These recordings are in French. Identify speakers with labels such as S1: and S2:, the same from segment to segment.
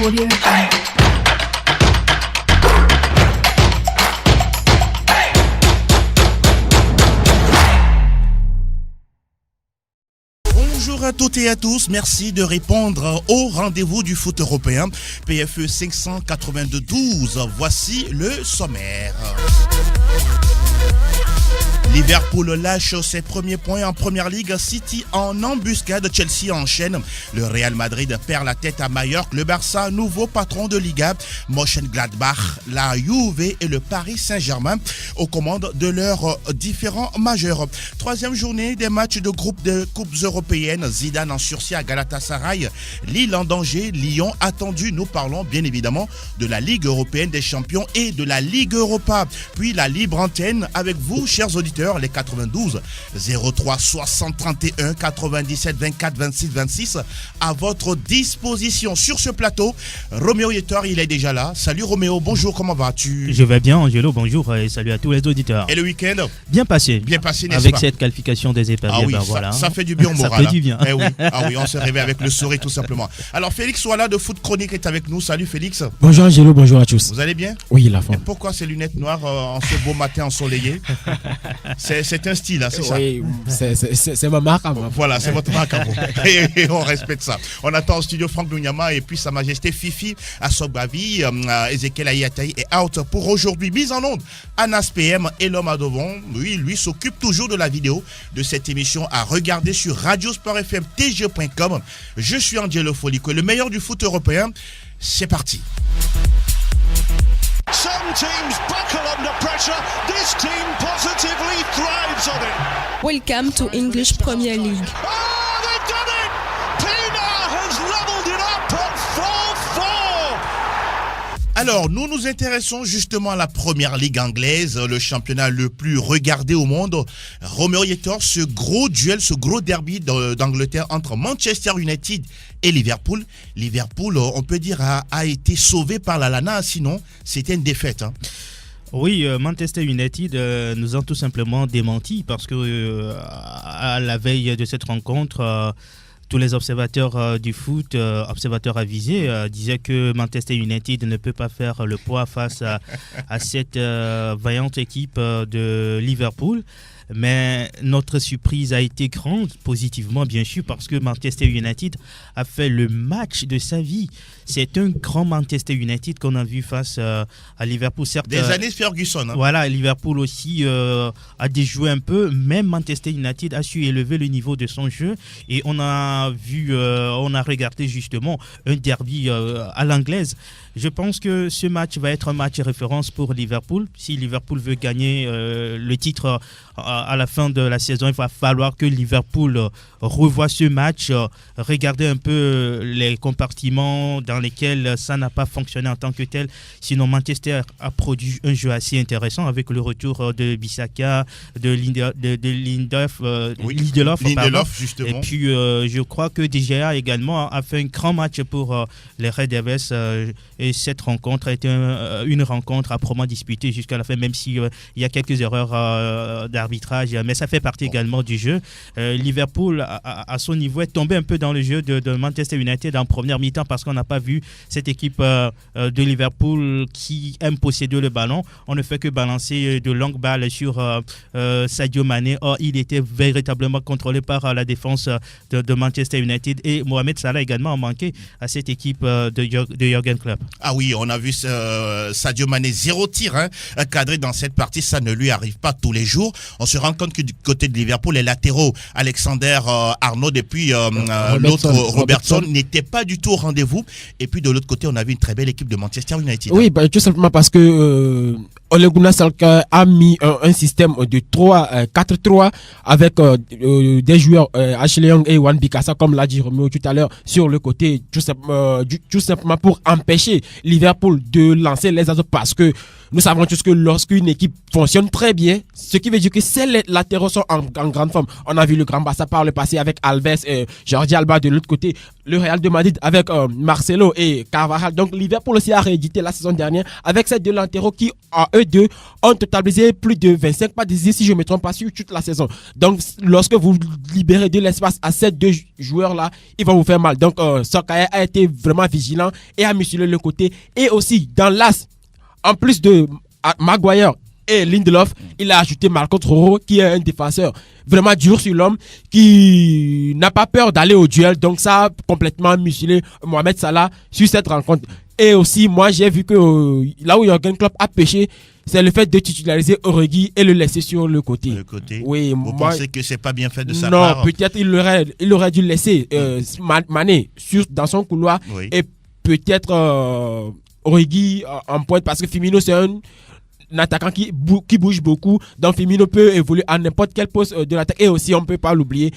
S1: Audio Jungle.
S2: Bonjour à toutes et à tous, merci de répondre au rendez-vous du foot européen PFE 592. Voici le sommaire. Liverpool lâche ses premiers points en Première Ligue. City en embuscade. Chelsea enchaîne. Le Real Madrid perd la tête à Majorque. Le Barça, nouveau patron de Liga. Mönchengladbach, la Juve et le Paris Saint-Germain aux commandes de leurs différents majeurs. Troisième journée des matchs de groupe de coupes européennes. Zidane en sursis à Galatasaray. Lille en danger. Lyon attendu. Nous parlons bien évidemment de la Ligue européenne des champions et de la Ligue Europa. Puis la libre antenne avec vous, chers auditeurs. Les 92 03 60 31 97 24 26 26 à votre disposition. Sur ce plateau, Roméo Yetor, il est déjà là. Salut Roméo, bonjour, comment vas-tu?
S3: Je vais bien Angelo, bonjour et salut à tous les auditeurs.
S2: Et le week-end?
S3: Bien passé.
S2: Bien passé, n'est-ce
S3: avec
S2: pas?
S3: cette qualification des épreuves.
S2: Ah oui,
S3: voilà.
S2: ça fait du bien au moral.
S3: Ça fait du bien.
S2: Eh oui. Ah oui, on se réveille avec le sourire tout simplement. Alors Félix Ouala de Foot Chronique est avec nous. Salut Félix.
S4: Bonjour Angelo, bonjour à tous.
S2: Vous allez bien?
S4: Oui, la forme.
S2: Et pourquoi ces lunettes noires en ce beau matin ensoleillé? C'est un style, hein, c'est ça?
S4: Oui, c'est ma marque à moi.
S2: Voilà, c'est votre marque à vous. Et on respecte ça. On attend au studio Franck Dounyama et puis Sa Majesté Fifi Assobavi, Ezekiel Ayataï est out pour aujourd'hui. Mise en onde, Anas PM et l'homme à Dovon. Oui, lui s'occupe toujours de la vidéo de cette émission à regarder sur radiosport.fm tg.com. Je suis Angelo Folico, le meilleur du foot européen. C'est parti.
S5: Some teams buckle under pressure. This team positively thrives on it.
S6: Welcome to English Premier League.
S5: Oh, they've done it! Pina has leveled it up at 4-4.
S2: Alors, nous nous intéressons justement à la Première Ligue anglaise, le championnat le plus regardé au monde. Roméo Yetor, ce gros duel, ce gros derby d'Angleterre entre Manchester United et Liverpool. Liverpool, on peut dire, a été sauvé par la Lana, sinon c'était une défaite. Hein.
S3: Oui, Manchester United nous ont tout simplement démenti parce que à la veille de cette rencontre, tous les observateurs du foot, observateurs avisés, disaient que Manchester United ne peut pas faire le poids face à cette vaillante équipe de Liverpool. Mais notre surprise a été grande, positivement bien sûr, parce que Manchester United a fait le match de sa vie. C'est un grand Manchester United qu'on a vu face à Liverpool. Certes,
S2: des années Ferguson. Hein.
S3: Voilà, Liverpool aussi a déjoué un peu. Même Manchester United a su élever le niveau de son jeu. Et on a vu, on a regardé justement un derby à l'anglaise. Je pense que ce match va être un match référence pour Liverpool. Si Liverpool veut gagner le titre à la fin de la saison, il va falloir que Liverpool revoie ce match, regarder un peu les compartiments dans lesquels ça n'a pas fonctionné en tant que tel. Sinon, Manchester a produit un jeu assez intéressant avec le retour de Bissaka, de Lindelof,
S2: justement.
S3: Et puis, je crois que DGA également a fait un grand match pour les Red Devils. Et cette rencontre a été une rencontre âprement disputée jusqu'à la fin, même s'il y a quelques erreurs d'arbitrage, mais ça fait partie également du jeu. Liverpool, à son niveau, est tombé un peu dans le jeu de Manchester United en première mi-temps parce qu'on n'a pas vu cette équipe de Liverpool qui aime posséder le ballon. On ne fait que balancer de longues balles sur Sadio Mané. Or, il était véritablement contrôlé par la défense de Manchester United et Mohamed Salah également a manqué à cette équipe de Jürgen Klopp.
S2: Ah oui, on a vu Sadio Mané 0 tir cadré dans cette partie, ça ne lui arrive pas tous les jours. On se rend compte que du côté de Liverpool, les latéraux Alexander Arnold et puis l'autre Robertson n'étaient pas du tout au rendez-vous. Et puis de l'autre côté, on a vu une très belle équipe de Manchester United.
S4: Oui, tout simplement parce que Ole Gunnar Solskjaer a mis un système de 4-3 avec des joueurs Ashley Young et Wan-Bissaka, comme l'a dit Roméo tout à l'heure, sur le côté, tout simplement pour empêcher Liverpool de lancer les assauts parce que nous savons tous que lorsqu'une équipe fonctionne très bien, ce qui veut dire que ces latéraux sont en grande forme. On a vu le Grand Barça par le passé avec Alves, Jordi Alba de l'autre côté, le Real de Madrid avec Marcelo et Carvajal. Donc Liverpool aussi a réédité la saison dernière avec ces deux latéraux qui, en eux deux, ont totalisé plus de 25 pas décisifs, si je ne me trompe pas, sur toute la saison. Donc lorsque vous libérez de l'espace à ces deux joueurs-là, ils vont vous faire mal. Donc Solskjaer a été vraiment vigilant et a muselé le côté. Et aussi, dans l'as, en plus de Maguire et Lindelof, il a ajouté Marco Roro, qui est un défenseur vraiment dur sur l'homme, qui n'a pas peur d'aller au duel. Donc ça a complètement muselé Mohamed Salah sur cette rencontre. Et aussi, moi j'ai vu que là où Jürgen Klopp a pêché, c'est le fait de titulariser Origi et le laisser sur le côté.
S2: Oui, vous pensez que c'est pas bien fait de sa part?
S4: Non, peut-être il aurait dû laisser Mané dans son couloir, oui. Et peut-être Origi en pointe, parce que Firmino c'est un attaquant qui bouge beaucoup, donc Firmino peut évoluer à n'importe quel poste de l'attaque. Et aussi, on ne peut pas l'oublier,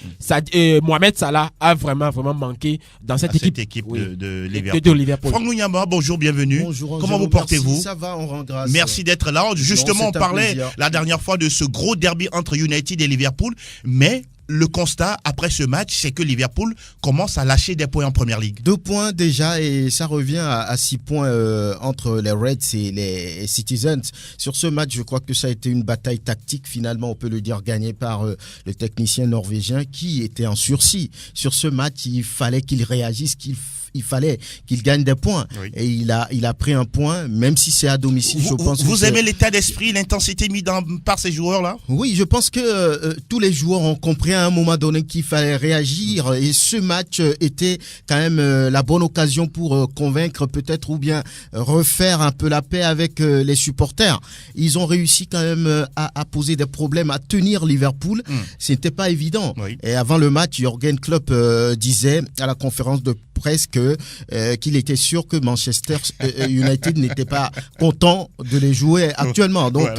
S4: Mohamed Salah a vraiment manqué dans cette équipe oui, de Liverpool.
S2: Franck Mougnamba, bonjour, bienvenue.
S1: Bonjour,
S2: comment vous portez-vous?
S1: Merci, ça va, on rend grâce.
S2: Merci d'être là. Justement, on parlait la dernière fois de ce gros derby entre United et Liverpool, mais le constat après ce match, c'est que Liverpool commence à lâcher des points en Première Ligue.
S1: 2 points déjà, et ça revient à 6 points entre les Reds et les Citizens. Sur ce match, je crois que ça a été une bataille tactique, finalement, on peut le dire, gagnée par le technicien norvégien qui était en sursis. Sur ce match, il fallait qu'il réagisse, il fallait qu'il gagne des points. Oui. Et il a pris un point, même si c'est à domicile.
S2: Vous aimez l'état d'esprit, l'intensité mise par ces joueurs-là?
S1: Oui, je pense que tous les joueurs ont compris à un moment donné qu'il fallait réagir. Et ce match était quand même la bonne occasion pour convaincre peut-être ou bien refaire un peu la paix avec les supporters. Ils ont réussi quand même à poser des problèmes, à tenir Liverpool. Ce n'était pas évident. Oui. Et avant le match, Jürgen Klopp disait à la conférence de presse qu'il était sûr que Manchester United n'était pas content de les jouer actuellement. Donc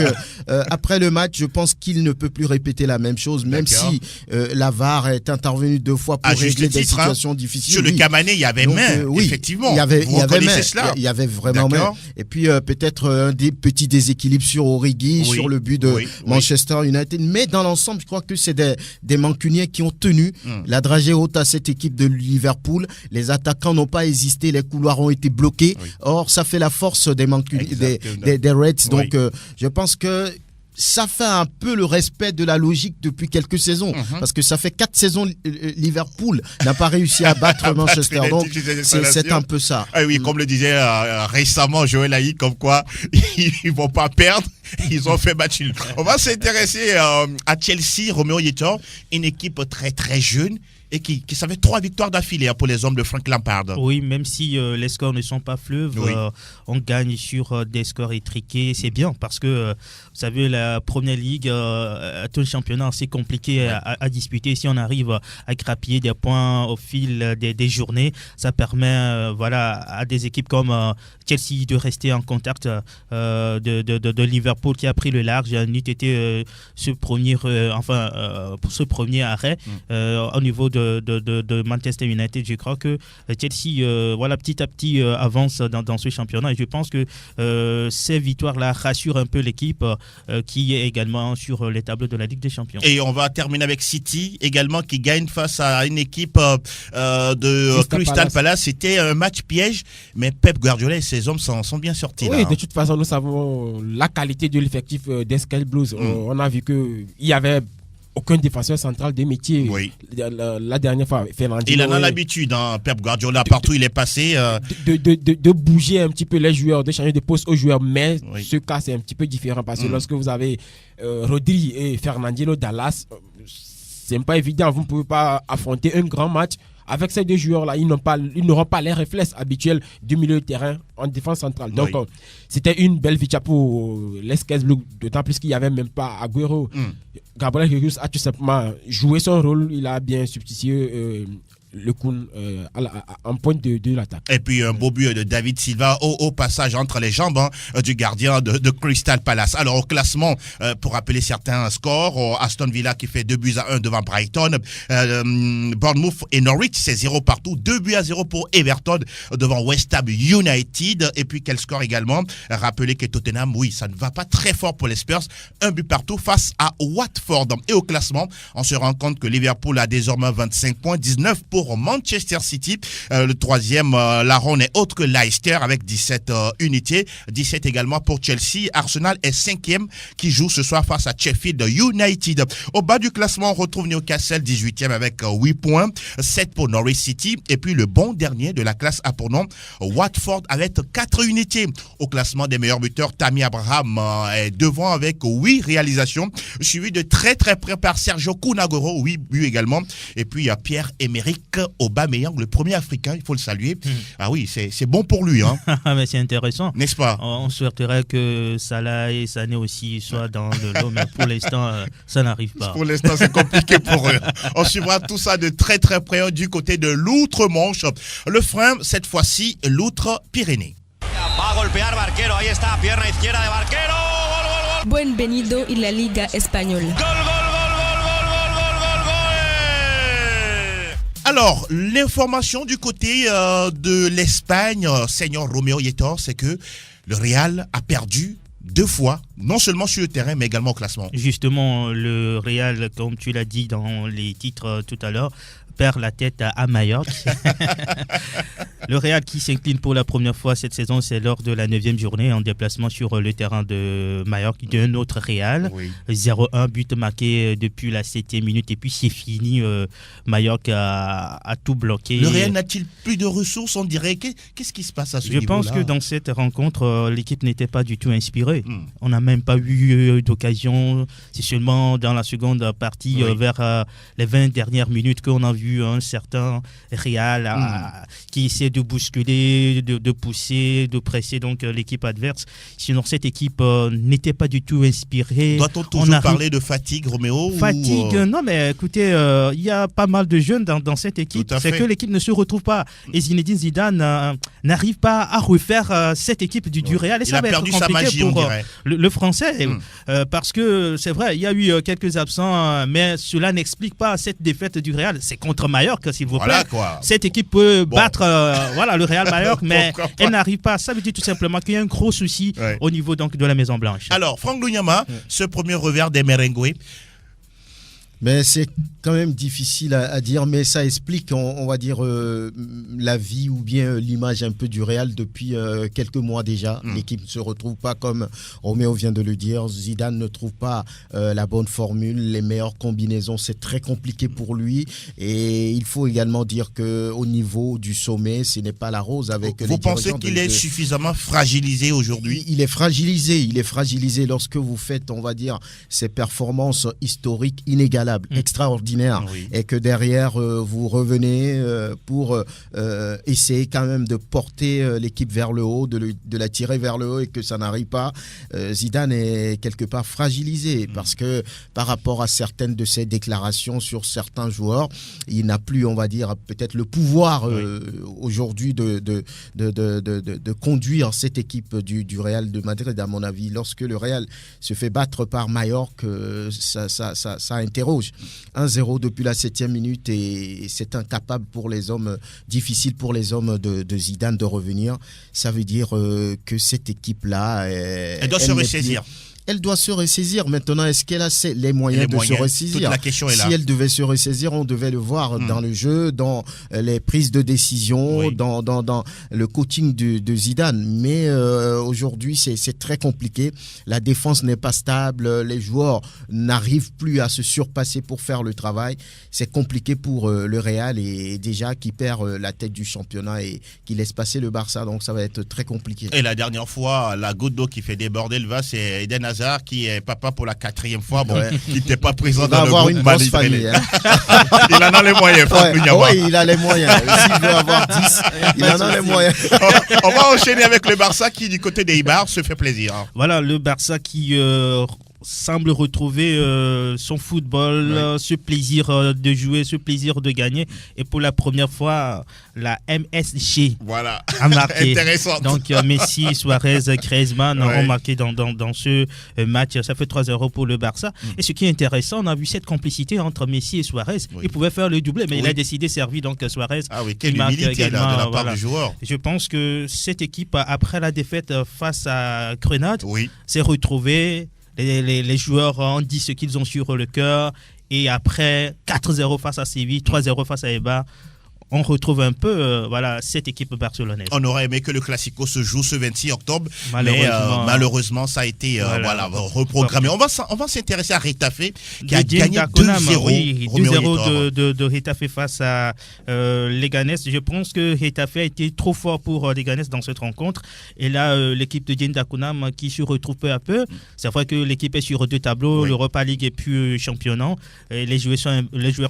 S1: voilà. Après le match, je pense qu'il ne peut plus répéter la même chose, même si la VAR est intervenue 2 fois pour régler des situations difficiles.
S2: Sur le Camané, il y avait main, effectivement.
S1: Il y avait vraiment main. Et puis peut-être des petits déséquilibres sur Origi, sur le but de Manchester United. Mais dans l'ensemble, je crois que c'est des Mancuniens qui ont tenu la dragée haute à cette équipe de Liverpool. Les attaquants n'ont pas hésité, les couloirs ont été bloqués. Oui. Or, ça fait la force des Reds. Donc, je pense que ça fait un peu le respect de la logique depuis quelques saisons. Parce que ça fait 4 saisons, Liverpool n'a pas réussi à battre Manchester. Donc, c'est un peu ça.
S2: Ah oui, comme le disait récemment Joël Haït, comme quoi ils vont pas perdre. Ils ont fait match nul. On va s'intéresser à Chelsea, Roméo Yetor, une équipe très très jeune et qui savait 3 victoires d'affilée pour les hommes de Frank Lampard.
S3: Oui, même si les scores ne sont pas fleuves, on gagne sur des scores étriqués. C'est bien parce que, vous savez, la Première Ligue est un championnat assez compliqué à disputer. Si on arrive à grappiller des points au fil des journées, ça permet à des équipes comme Chelsea de rester en contact de Liverpool qui a pris le large. N'eût été ce premier arrêt au niveau de Manchester United. Je crois que Chelsea petit à petit avance dans ce championnat et je pense que ces victoires-là rassurent un peu l'équipe qui est également sur les tableaux de la Ligue des Champions.
S2: Et on va terminer avec City également qui gagne face à une équipe de Crystal Palace. C'était un match piège, mais Pep Guardiola et ses hommes sont bien sortis.
S4: Oui,
S2: là,
S4: de toute façon, nous savons la qualité de l'effectif des Sky Blues. On a vu qu'il y avait aucun défenseur central des métiers. Oui. La dernière fois, Fernandinho.
S2: Il en a l'habitude, Pep Guardiola, partout il est passé.
S4: De bouger un petit peu les joueurs, de changer de poste aux joueurs. Mais ce cas, c'est un petit peu différent parce que lorsque vous avez Rodri et Fernandinho Dallas, c'est pas évident. Vous ne pouvez pas affronter un grand match. Avec ces 2 joueurs-là, ils n'auront pas les réflexes habituels du milieu de terrain en défense centrale. Donc, c'était une belle victoire pour les Sky Blues, d'autant plus qu'il n'y avait même pas Agüero. Gabriel Jesus a tout simplement joué son rôle. Il a bien substitué le Kun en pointe de l'attaque.
S2: Et puis un beau but de David Silva au passage entre les jambes du gardien de Crystal Palace. Alors au classement, pour rappeler certains scores, Aston Villa qui fait 2-1 devant Brighton, Bournemouth et Norwich c'est 0 partout, 2-0 pour Everton devant West Ham United. Et puis quel score également, rappeler que Tottenham, oui, ça ne va pas très fort pour les Spurs, 1 but partout face à Watford. Et au classement, on se rend compte que Liverpool a désormais 25 points, 19 pour Manchester City. Le troisième, Laron est autre que Leicester avec 17 unités, 17 également pour Chelsea. Arsenal est 5e qui joue ce soir face à Sheffield United. Au bas du classement, on retrouve Newcastle 18e avec 8 points, 7 pour Norwich City. Et puis le bon dernier de la classe a pour nom Watford avec 4 unités. Au classement des meilleurs buteurs, Tammy Abraham est devant avec 8 réalisations, suivi de très très près par Sergio Kunagoro, 8 buts également. Et puis il y a Pierre-Emerick Aubameyang, le premier africain, il faut le saluer. Ah oui, c'est bon pour lui.
S3: Mais c'est intéressant.
S2: N'est-ce pas?
S3: On souhaiterait que Salah et Sané aussi soient dans le lot, mais pour l'instant, ça n'arrive pas.
S2: Pour l'instant, c'est compliqué pour eux. On suivra tout ça de très très près du côté de l'Outre-Manche. Le frein, cette fois-ci, l'Outre-Pyrénées.
S5: Va a golpear Barquero, ahí está, pierna izquierda de Barquero. Gol, gol, gol.
S6: Bienvenido y la Liga Española.
S5: Gol, gol, gol, gol, gol, gol, gol, gol, gol.
S2: Alors, l'information du côté de l'Espagne, Seigneur Romeo Yetor, c'est que le Real a perdu 2 fois, non seulement sur le terrain, mais également au classement.
S3: Justement, le Real, comme tu l'as dit dans les titres tout à l'heure, perd la tête à Majorque. Le Real qui s'incline pour la première fois cette saison, c'est lors de la 9e journée en déplacement sur le terrain de Majorque d'un autre Real.
S2: Oui.
S3: 0-1, but marqué depuis la 7e minute et puis c'est fini. Majorque a tout bloqué.
S2: Le Real n'a-t-il plus de ressources, on dirait? Qu'est-ce qui se passe à ce niveau-là?
S3: Je pense que dans cette rencontre, l'équipe n'était pas du tout inspirée. On n'a même pas eu d'occasion. C'est seulement dans la seconde partie, vers les 20 dernières minutes, qu'on a vu un certain Real qui essaie de bousculer, de pousser, de presser donc l'équipe adverse. Sinon, cette équipe n'était pas du tout inspirée.
S2: Doit-on toujours parler de fatigue, Roméo?
S3: Fatigue, non, mais écoutez, il y a pas mal de jeunes dans cette équipe. C'est que l'équipe ne se retrouve pas. Et Zinedine Zidane n'arrive pas à refaire cette équipe du Real. Et
S2: il
S3: ça
S2: a
S3: va
S2: perdu
S3: être
S2: sa
S3: compliqué
S2: magie,
S3: pour
S2: on dirait.
S3: le Français. Parce que c'est vrai, il y a eu quelques absents, mais cela n'explique pas cette défaite du Real. C'est contre Majorque, s'il vous plaît.
S2: Voilà, quoi.
S3: Cette équipe peut battre le Real Majorque, mais elle n'arrive pas. Ça veut dire tout simplement qu'il y a un gros souci au niveau donc, de la Maison Blanche.
S2: Alors, Franck Lunyama, ce premier revers des Merengues.
S1: Mais c'est quand même difficile à dire, mais ça explique, on va dire, la vie ou bien l'image un peu du Real depuis quelques mois déjà. L'équipe ne se retrouve pas, comme Roméo vient de le dire. Zidane ne trouve pas la bonne formule, les meilleures combinaisons. C'est très compliqué pour lui. Et il faut également dire qu'au niveau du sommet, ce n'est pas la rose avec les dirigeants.
S2: Vous pensez qu'il est suffisamment fragilisé aujourd'hui?
S1: Il est fragilisé. Il est fragilisé lorsque vous faites, on va dire, ces performances historiques inégalables, extraordinaires, et que derrière vous revenez pour essayer quand même de porter l'équipe vers le haut, de la tirer vers le haut, et que ça n'arrive pas. Zidane est quelque part fragilisé parce que par rapport à certaines de ses déclarations sur certains joueurs, il n'a plus, on va dire, peut-être le pouvoir aujourd'hui de conduire cette équipe du Real de Madrid, à mon avis. Lorsque le Real se fait battre par Majorque, ça interroge. 1-0 depuis la 7e minute, et c'est incapable pour les hommes, difficile pour les hommes de Zidane de revenir. Ça veut dire que cette équipe-là,
S2: elle doit se ressaisir.
S1: Elle doit se ressaisir. Maintenant, est-ce qu'elle a les moyens de se ressaisir?
S2: Toute la question est là.
S1: Si elle devait se ressaisir, on devait le voir dans le jeu, dans les prises de décision, dans le coaching de Zidane. Mais aujourd'hui, c'est très compliqué. La défense n'est pas stable. Les joueurs n'arrivent plus à se surpasser pour faire le travail. C'est compliqué pour le Real, et déjà qui perd la tête du championnat et qui laisse passer le Barça. Donc ça va être très compliqué.
S2: Et la dernière fois, la goutte d'eau qui fait déborder le vase, c'est Eden Hazard, qui est papa pour la 4e fois, qui n'était pas présent dans le groupe.
S1: Il va avoir une grosse famille.
S2: Il en a les moyens, Franck Lunyama.
S1: Oui, il a les moyens. S'il veut avoir 10, il en a les moyens.
S2: On va enchaîner avec le Barça qui, du côté des Ibar, se fait plaisir.
S3: Voilà, le Barça qui semble retrouver son football, ce plaisir de jouer, ce plaisir de gagner. Et pour la première fois, la MSG a marqué.
S2: Intéressant.
S3: Donc Messi, Suarez, Griezmann ont marqué dans ce match. Ça fait 3-0 pour le Barça. Et ce qui est intéressant, on a vu cette complicité entre Messi et Suarez. Il pouvait faire le doublé, mais il a décidé de servir donc Suarez.
S2: Ah oui, quelle humilité de la part du joueur.
S3: Je pense que cette équipe, après la défaite face à Grenade, s'est retrouvée. Les joueurs ont dit ce qu'ils ont sur le cœur. Et après 4-0 face à Séville, 3-0 face à Eibar, on retrouve un peu cette équipe barcelonaise.
S2: On aurait aimé que le Classico se joue ce 26 octobre, mais malheureusement ça a été reprogrammé. On va s'intéresser à Retafe qui a gagné 2-0.
S3: 2-0 de Retafe face à Leganés. Je pense que Retafe a été trop fort pour Leganés dans cette rencontre. Et là, l'équipe de Dieng Dakonam qui se retrouve peu à peu. C'est vrai que l'équipe est sur 2 tableaux, l'Europa League et puis championnat. Et les joueurs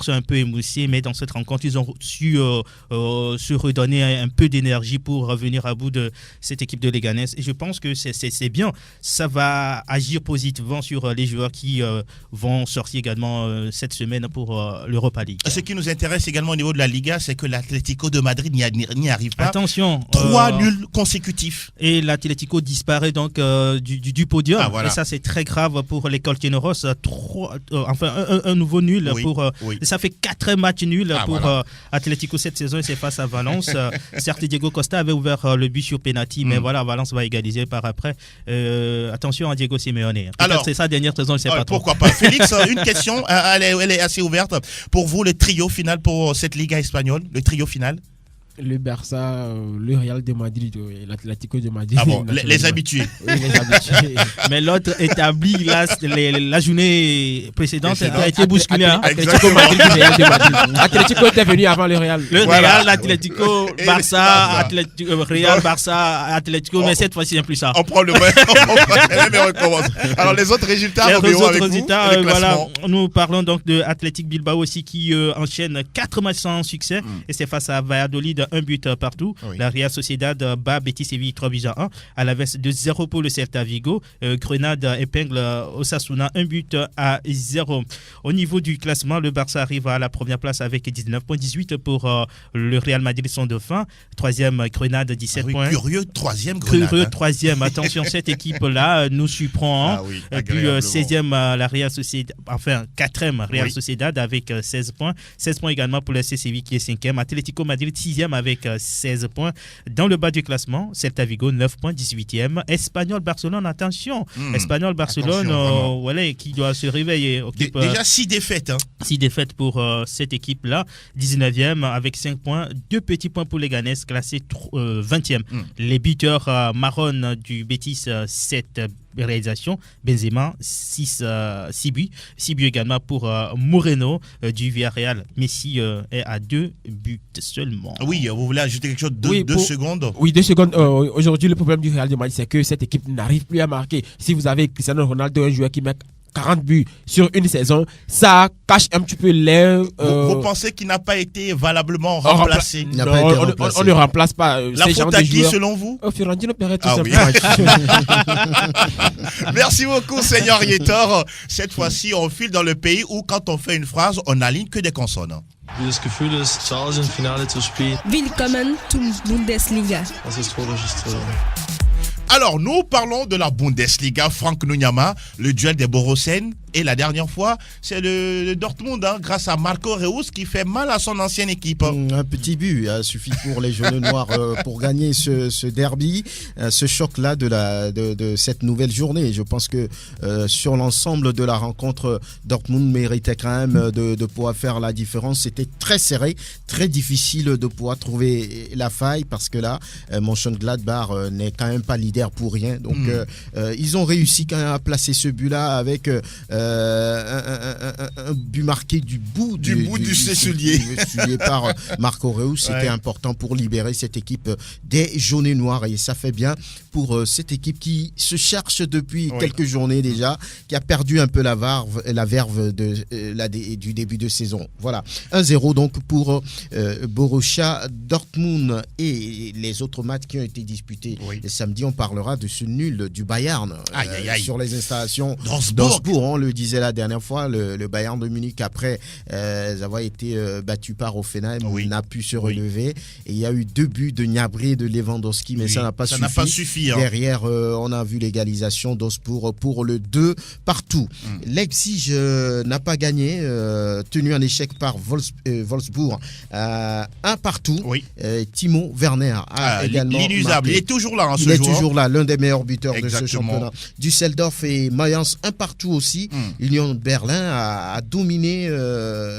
S3: sont un peu émoussés, mais dans cette rencontre, ils ont su se redonner un peu d'énergie pour revenir à bout de cette équipe de Leganés. Et je pense que c'est bien. Ça va agir positivement sur les joueurs qui vont sortir également cette semaine pour l'Europa League.
S2: Ce qui nous intéresse également au niveau de la Liga, c'est que l'Atlético de Madrid n'y arrive pas.
S3: Attention.
S2: 3 nuls consécutifs.
S3: Et l'Atlético disparaît donc du podium. Et ça, c'est très grave pour les Colchoneros. Un nouveau nul. Ça fait 4 matchs nuls pour Atlético cette saison. C'est face à Valence. Certes, Diego Costa avait ouvert le but sur penalty, mais Valence va égaliser par après. Attention à Diego Simeone. Alors, c'est sa dernière saison, je ne sais pas trop.
S2: Pourquoi pas. Félix, une question, elle est assez ouverte. Pour vous, le trio final pour cette Liga espagnole, le trio final?
S4: Le Barça, le Real de Madrid et l'Atlético de Madrid.
S2: Ah bon, les habitués.
S4: Oui, les habitués.
S3: Mais l'autre établi la journée précédente a été bousculé.
S4: Atlético Madrid, Real de Madrid. Atlético était venu avant le Real.
S3: Le Real, l'Atlético, Barça, Real, Barça, Atlético, mais cette fois-ci, il n'y a plus ça.
S2: On prend le même et on recommence. Alors, les autres résultats,
S3: nous parlons donc de Athletic Bilbao aussi qui enchaîne 4 matchs sans succès. Et c'est face à Valladolid, 1 but partout. La Real Sociedad bat Betis Séville 3-1. Alaves 2-0 pour le Celta Vigo. Grenade épingle Osasuna 1-0. Au niveau du classement, le Barça arrive à la première place avec 19 points, 18 pour le Real Madrid, son dauphin. 3e Grenade, 17 points.
S2: Curieux 3e Grenade.
S3: Curieux 3e. Attention, cette équipe-là nous surprend. Et puis 16e la Real Sociedad, 4e Real Sociedad avec 16 points. 16 points également pour le FC Séville qui est 5e. Atlético Madrid 6e avec 16 points. Dans le bas du classement, Celta Vigo 9 points, 18e. Espagnol Barcelone, attention. Espagnol Barcelone qui doit se réveiller.
S2: Déjà 6 défaites.
S3: 6 défaites pour cette équipe-là. 19e avec 5 points. 2 petits points pour les Leganés, classé 20e. Les buteurs Marron du Betis, 7 réalisations. Benzema, 6 buts. 6 buts également pour Moreno du Villarreal. Messi est à 2 buts seulement.
S2: Oui, vous voulez ajouter quelque chose? 2 secondes?
S4: Oui, 2 secondes. Aujourd'hui, le problème du Real de Madrid, c'est que cette équipe n'arrive plus à marquer. Si vous avez Cristiano Ronaldo, un joueur qui met 40 buts sur une saison, ça cache un petit peu l'air.
S2: Vous pensez qu'il n'a pas été valablement remplacé?
S4: On ne remplace pas
S2: la faute à qui selon vous?
S4: Fiorentino Perez, tout
S2: simplement. Merci beaucoup, Seigneur Yetor. Cette fois-ci, on file dans le pays où, quand on fait une phrase, on n'aligne que des consonnes.
S7: Wie das Gefühl ist, zu Hause im Finale zu spielen.
S6: Willkommen zum Bundesliga.
S7: Das ist
S2: Alors, nous parlons de la Bundesliga. Franck Nunyama, le duel des Borussen. Et la dernière fois, c'est le Dortmund, grâce à Marco Reus, qui fait mal à son ancienne équipe.
S1: Un petit but a suffi pour les jaunes noirs pour gagner ce derby, ce choc-là de cette nouvelle journée. Je pense que sur l'ensemble de la rencontre, Dortmund méritait quand même de pouvoir faire la différence. C'était très serré, très difficile de pouvoir trouver la faille parce que là, Mönchengladbach n'est quand même pas leader pour rien. Donc, ils ont réussi quand même à placer ce but-là avec un but marqué du bout du
S2: soulier
S1: par Marco Reus. C'était important pour libérer cette équipe des jaunes et noirs, et ça fait bien pour cette équipe qui se cherche depuis quelques journées déjà, qui a perdu un peu la verve du début de saison. Voilà, 1-0 donc pour Borussia Dortmund. Et les autres matchs qui ont été disputés le samedi, on parlera de ce nul du Bayern sur les installations d'Augsbourg. On le disait la dernière fois, le Bayern de Munich, après avoir été battu par Hoffenheim, n'a pu se relever. Et il y a eu 2 buts de Gnabry et de Lewandowski, mais ça n'a pas suffi. Derrière, on a vu l'égalisation d'Augsbourg pour le 2-2. Leipzig n'a pas gagné, tenu en échec par Wolfsburg, 1-1. Timo Werner a également
S2: l'inusable. Il est toujours là,
S1: il est toujours là, l'un des meilleurs buteurs de ce championnat. Düsseldorf et Mayence 1-1 aussi. Union de Berlin a dominé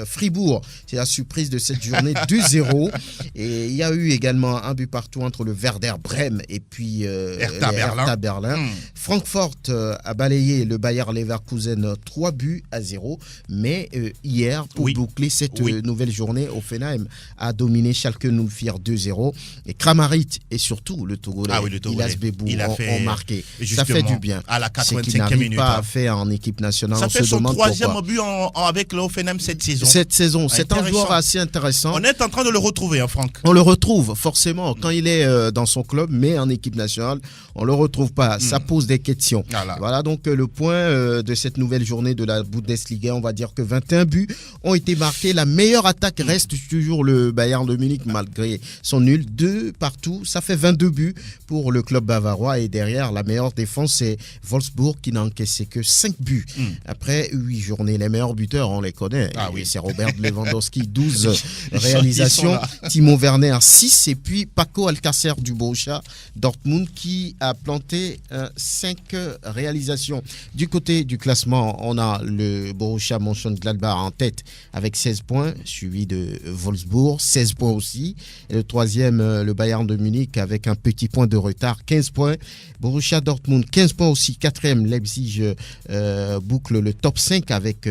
S1: Fribourg. C'est la surprise de cette journée, 2-0. Et il y a eu également un but partout entre le Werder Brême et puis Hertha Berlin. Francfort a balayé le Bayer Leverkusen 3-0. Mais hier, pour boucler cette nouvelle journée, Hoffenheim a dominé Schalke 2-0. Et Kramaric et surtout le Togolais, Ilas Bebou ont marqué. Ça fait du bien.
S2: À la 85e
S1: minute. Ce qu'il n'arrive pas à
S2: faire
S1: faire en équipe nationale.
S2: Ça fait son 3e but avec le Hoffenheim cette saison.
S1: C'est un joueur assez intéressant.
S2: On est en train de le retrouver, Franck.
S1: On le retrouve forcément quand il est dans son club, mais en équipe nationale, on le retrouve pas. Ça pose des questions. Voilà donc le point de cette nouvelle journée de la Bundesliga. On va dire que 21 buts ont été marqués. La meilleure attaque reste toujours le Bayern de Munich malgré son nul. 2 partout, ça fait 22 buts pour le club bavarois. Et derrière, la meilleure défense, c'est Wolfsburg qui n'a encaissé que 5 buts. Après 8 journées, les meilleurs buteurs, on les connaît. C'est Robert Lewandowski, 12 réalisations. Timo Werner, 6. Et puis Paco Alcácer du Borussia Dortmund qui a planté 5 réalisations. Du côté du classement, on a le Borussia Mönchengladbach en tête avec 16 points, suivi de Wolfsburg, 16 points aussi. Et le 3e, le Bayern de Munich avec un petit point de retard, 15 points. Borussia Dortmund, 15 points aussi. 4e, Leipzig boucle le top 5 avec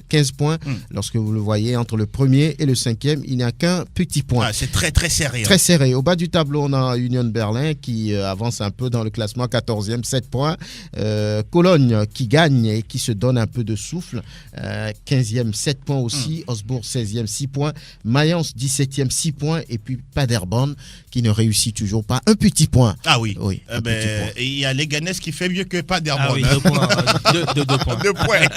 S1: 15 points. Lorsque vous le voyez, entre le 1er et le 5e, il n'y a qu'un petit point.
S2: C'est très très serré.
S1: Très serré. Au bas du tableau, on a Union Berlin qui avance un peu dans le classement, 14e, 7 points. Cologne qui gagne et qui se donne un peu de souffle, 15e, 7 points aussi. Augsbourg, 16e, 6 points. Mayence, 17e, 6 points. Et puis Paderborn qui ne réussit toujours pas, un petit point.
S2: Et il y a Leganés qui fait mieux que Paderborn.
S3: 2 points. 2 points.
S2: 2 points.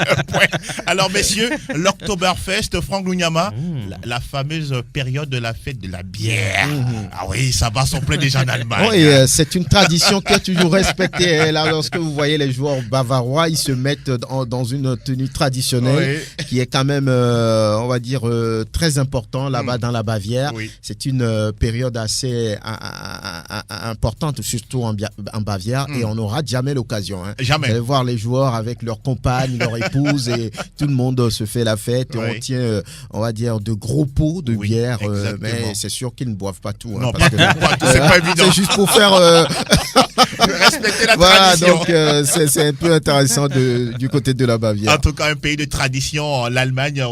S2: Alors messieurs, l'Oktoberfest, Franck Lunyama, la fameuse période de la fête de la bière. Ça bat son plein déjà en Allemagne.
S1: C'est une tradition qui est toujours respectée. Là, lorsque vous voyez les joueurs bavarois, ils se mettent dans une tenue traditionnelle qui est quand même, on va dire, très important là-bas dans la Bavière. C'est une période assez importante, surtout en Bavière, et on n'aura jamais l'occasion.
S2: Jamais.
S1: Vous allez voir les joueurs avec leurs compagnes, leurs épouses, et tout le monde se fait la fête. Et on tient, on va dire, de gros pots de bière, mais c'est sûr qu'ils ne boivent pas tout.
S2: Non, parce que c'est pas évident.
S1: C'est juste pour faire
S2: respecter la tradition.
S1: Donc c'est un peu intéressant du côté de la Bavière.
S2: En tout cas, un pays de tradition, l'Allemagne,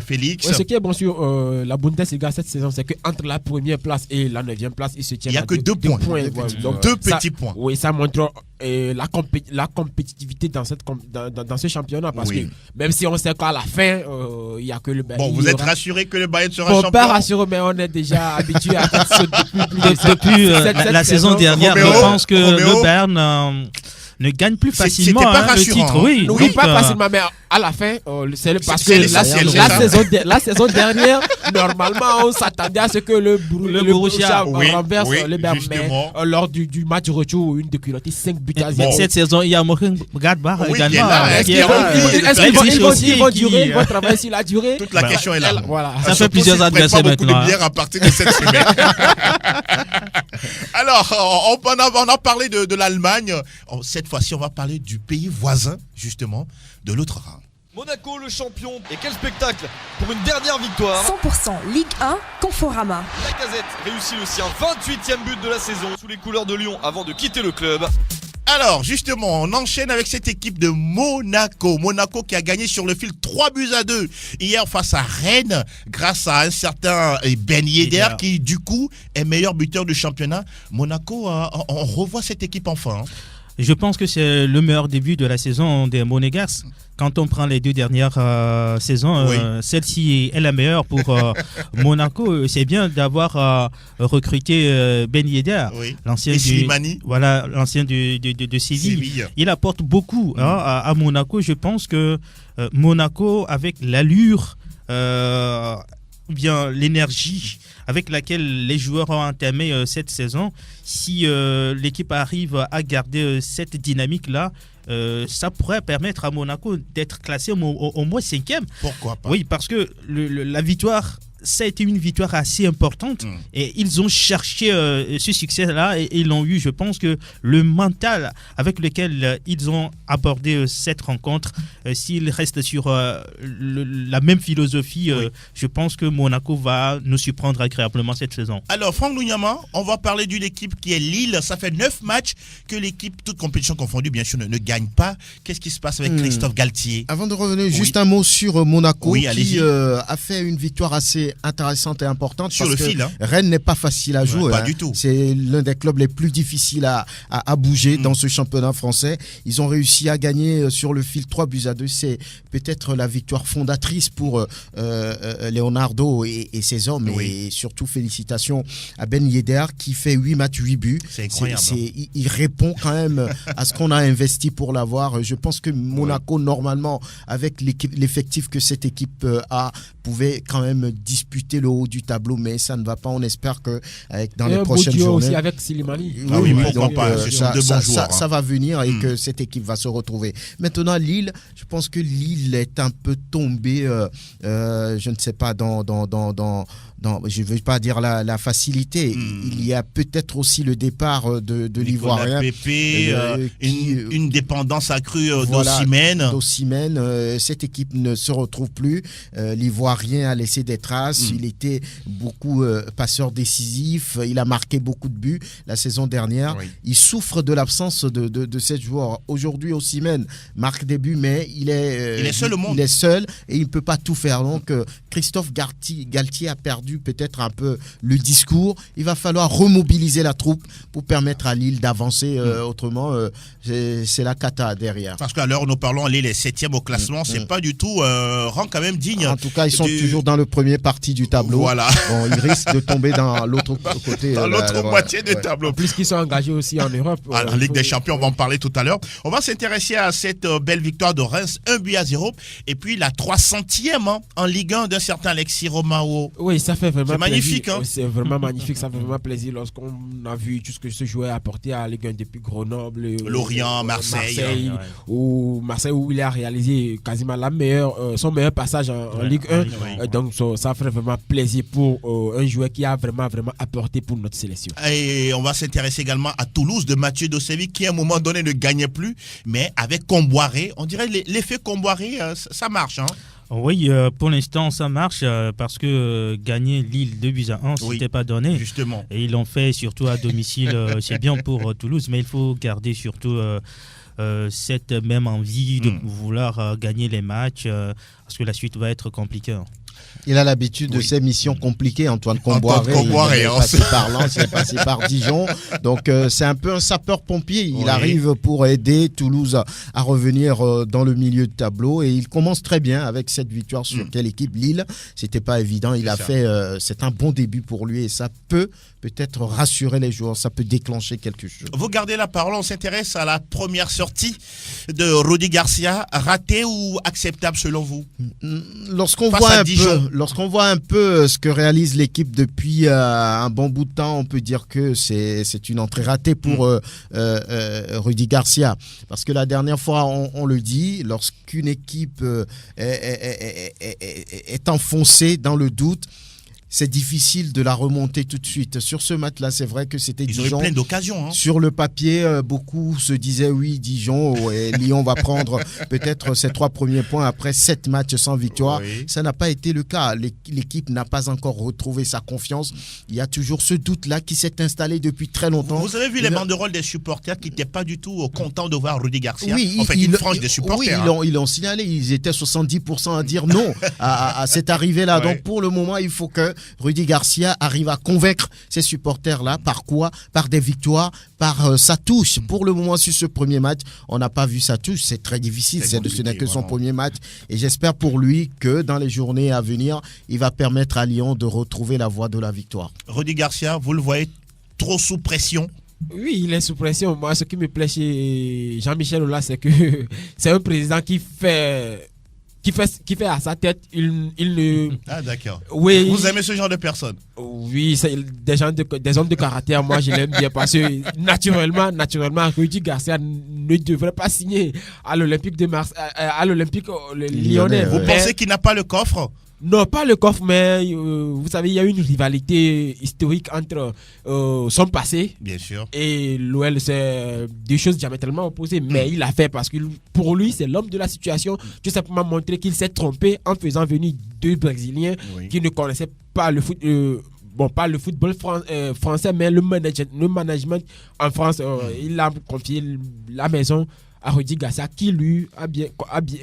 S2: Félix.
S4: Ce qui est bon sur la Bundesliga cette saison, c'est qu'entre la première place et la 9e place, il se tient.
S2: Il n'y a que 2 points.
S4: Donc,
S2: 2 petits points.
S4: Oui, ça montre la compétitivité dans ce championnat, parce que même si on sait qu'à la fin, il n'y a que le Bayern.
S2: Vous êtes rassuré que le Bayern sera champion?
S4: Pas rassuré, mais on est déjà habitué à faire ça
S3: depuis la saison dernière. Je pense que le Bayern ne gagne plus facilement le titre.
S4: Oui, pas facilement, mais à la fin, c'est parce que la saison dernière, normalement, on s'attendait à ce que le Borussia renverse le Bayern, mais lors du match retour, une déculottée 5 buts à 0.
S3: Cette saison, il y a Mönchengladbach également.
S4: Ils vont travailler sur la durée.
S2: Toute la question est là.
S3: Ça fait plusieurs adversaires maintenant.
S2: De bière à partir de cette semaine. Alors, on a parlé de l'Allemagne. Cette fois-ci, on va parler du pays voisin, justement, de l'autre rang.
S8: Monaco, le champion. Et quel spectacle pour une dernière victoire.
S6: 100% Ligue 1, Conforama.
S8: Lacazette réussit le sien, 28e but de la saison sous les couleurs de Lyon avant de quitter le club.
S2: Alors, justement, on enchaîne avec cette équipe de Monaco. Monaco qui a gagné sur le fil 3-2 hier face à Rennes grâce à un certain Ben Yedder qui, du coup, est meilleur buteur du championnat. Monaco, on revoit cette équipe enfin.
S3: Je pense que c'est le meilleur début de la saison des Monégasques. Quand on prend les 2 dernières saisons, celle-ci est la meilleure pour Monaco. C'est bien d'avoir recruté Ben Yedder, l'ancien de Séville. Il apporte beaucoup à Monaco. Je pense que Monaco, avec l'allure, bien l'énergie avec laquelle les joueurs ont entamé cette saison, si l'équipe arrive à garder cette dynamique-là, ça pourrait permettre à Monaco d'être classé au moins 5e.
S2: Pourquoi pas?
S3: Oui, parce que la victoire, ça a été une victoire assez importante et ils ont cherché ce succès-là et ils l'ont eu. Je pense que le mental avec lequel ils ont abordé cette rencontre, s'ils restent sur la même philosophie, je pense que Monaco va nous surprendre agréablement cette saison.
S2: Alors, Franck Lunyama, on va parler d'une équipe qui est Lille. Ça fait 9 matchs que l'équipe, toute compétition confondue, bien sûr, ne gagne pas. Qu'est-ce qui se passe avec Christophe Galtier?
S1: Avant de revenir, juste un mot sur Monaco qui a fait une victoire assez intéressante et importante
S2: sur
S1: parce
S2: le
S1: que
S2: fil.
S1: Rennes n'est pas facile à jouer.
S2: Pas du tout.
S1: C'est l'un des clubs les plus difficiles à bouger dans ce championnat français. Ils ont réussi à gagner sur le fil 3-2. C'est peut-être la victoire fondatrice pour Leonardo et ses hommes. Et surtout félicitations à Ben Yedder qui fait 8 matchs, 8 buts.
S2: C'est incroyable.
S1: Il répond quand même à ce qu'on a investi pour l'avoir. Je pense que Monaco, normalement, avec l'effectif que cette équipe a, pouvait quand même disputer le haut du tableau, mais ça ne va pas. On espère que dans les prochaines journées
S4: aussi avec Silimani.
S2: Pourquoi pas. Ce sont de bons joueurs.
S1: Ça va venir et que cette équipe va se retrouver. Maintenant, Lille, je pense que Lille est un peu tombée, je ne sais pas, je ne veux pas dire la facilité. Il y a peut-être aussi le départ de l'Ivoirien.
S2: Pépé, une dépendance accrue d'Osimhen.
S1: Cette équipe ne se retrouve plus. L'Ivoirien a laissé des traces. Il était beaucoup passeur décisif. Il a marqué beaucoup de buts la saison dernière. Il souffre de l'absence de ces joueurs. Aujourd'hui, Osimhen marque des buts, mais il est
S2: seul au monde.
S1: Il est seul et il ne peut pas tout faire. Donc, Christophe Galtier a perdu peut-être un peu le discours. Il va falloir remobiliser la troupe pour permettre à Lille d'avancer. Autrement, c'est la cata derrière.
S2: Parce qu'à l'heure où nous parlons, Lille est 7e au classement. C'est pas du tout rang quand même digne.
S1: En tout cas, ils sont toujours dans le premier partie du tableau.
S2: Voilà.
S1: Bon, ils risquent de tomber dans l'autre côté.
S2: Dans l'autre moitié du tableau.
S4: En plus qu'ils sont engagés aussi en Europe.
S2: En Ligue des Champions, on va en parler tout à l'heure. On va s'intéresser à cette belle victoire de Reims, 1-0. Et puis la 300e en Ligue 1 d'un certain Alexis Romao.
S4: Oui, ça fait vraiment plaisir.
S2: Magnifique.
S4: C'est vraiment magnifique. Ça fait vraiment plaisir lorsqu'on a vu tout ce que ce joueur a apporté à la Ligue 1 depuis Grenoble,
S2: Lorient, Marseille.
S4: Où il a réalisé quasiment son meilleur passage en Ligue 1. Donc ça fait vraiment plaisir pour un joueur qui a vraiment apporté pour notre sélection.
S2: Et on va s'intéresser également à Toulouse de Mathieu Dosevic qui à un moment donné ne gagnait plus, mais avec Comboiré, on dirait l'effet Comboiré, ça marche.
S3: Oui, pour l'instant ça marche parce que gagner Lille 2-1, c'était pas donné.
S2: Justement.
S3: Et ils l'ont fait surtout à domicile. C'est bien pour Toulouse, mais il faut garder surtout cette même envie de vouloir gagner les matchs parce que la suite va être compliquée.
S1: Il a l'habitude de ces missions compliquées, Antoine Comboiré. Il est passé par Lens, il est passé par Dijon. Donc c'est un peu un sapeur-pompier. Il arrive pour aider Toulouse à revenir dans le milieu de tableau et il commence très bien avec cette victoire sur quelle équipe? Lille. C'était pas évident. C'est un bon début pour lui et ça peut-être rassurer les joueurs. Ça peut déclencher quelque chose.
S2: Vous gardez la parole. On s'intéresse à la première sortie de Rudy Garcia. Ratée ou acceptable selon vous?
S1: Lorsqu'on voit un peu ce que réalise l'équipe depuis un bon bout de temps, on peut dire que c'est une entrée ratée pour Rudy Garcia. Parce que la dernière fois, on le dit, lorsqu'une équipe est enfoncée dans le doute, c'est difficile de la remonter tout de suite. Sur ce match-là, c'est vrai que c'était
S2: Ils
S1: Dijon.
S2: ont eu plein d'occasions. Hein.
S1: Sur le papier, beaucoup se disaient oui, Dijon et Lyon va prendre peut-être ses 3 premiers points après 7 matchs sans victoire.
S2: Oui.
S1: Ça n'a pas été le cas. L'équipe n'a pas encore retrouvé sa confiance. Il y a toujours ce doute-là qui s'est installé depuis très longtemps.
S2: Vous avez vu les banderoles des supporters qui n'étaient pas du tout contents de voir Rudy Garcia.
S1: Oui,
S2: en fait, une frange des supporters.
S1: Oui, ils l'ont signalé. Ils étaient 70% à dire non à cette arrivée-là.
S2: Ouais.
S1: Donc pour le moment, il faut que Rudy Garcia arrive à convaincre ces supporters-là. Par quoi? Par des victoires, par sa touche. Pour le moment, sur ce premier match, on n'a pas vu sa touche. C'est très difficile. Ce n'est que son premier match. Et j'espère pour lui que dans les journées à venir, il va permettre à Lyon de retrouver la voie de la victoire.
S2: Rudy Garcia, vous le voyez trop sous pression?
S4: Oui, il est sous pression. Moi, ce qui me plaît chez Jean-Michel Aulas, c'est que c'est un président qui fait à sa tête, il ne...
S2: Ah d'accord.
S4: Oui.
S2: Vous aimez ce genre de personnes?
S4: Oui, c'est des hommes de caractère. Moi, je l'aime bien parce que naturellement, Rudy Garcia ne devrait pas signer à l'Olympique de Marseille, à l'Olympique lyonnais.
S2: Vous pensez qu'il n'a pas le coffre?
S4: Non, pas le coffre, mais vous savez, il y a une rivalité historique entre son passé,
S2: bien sûr,
S4: et l'OL. C'est deux choses diamétralement opposées, mais il l'a fait parce que pour lui, c'est l'homme de la situation. Tout simplement montrer qu'il s'est trompé en faisant venir 2 Brésiliens qui ne connaissaient pas le foot. Pas le football français, mais le management en France. Il a confié la maison à Rudy Garcia, qui lui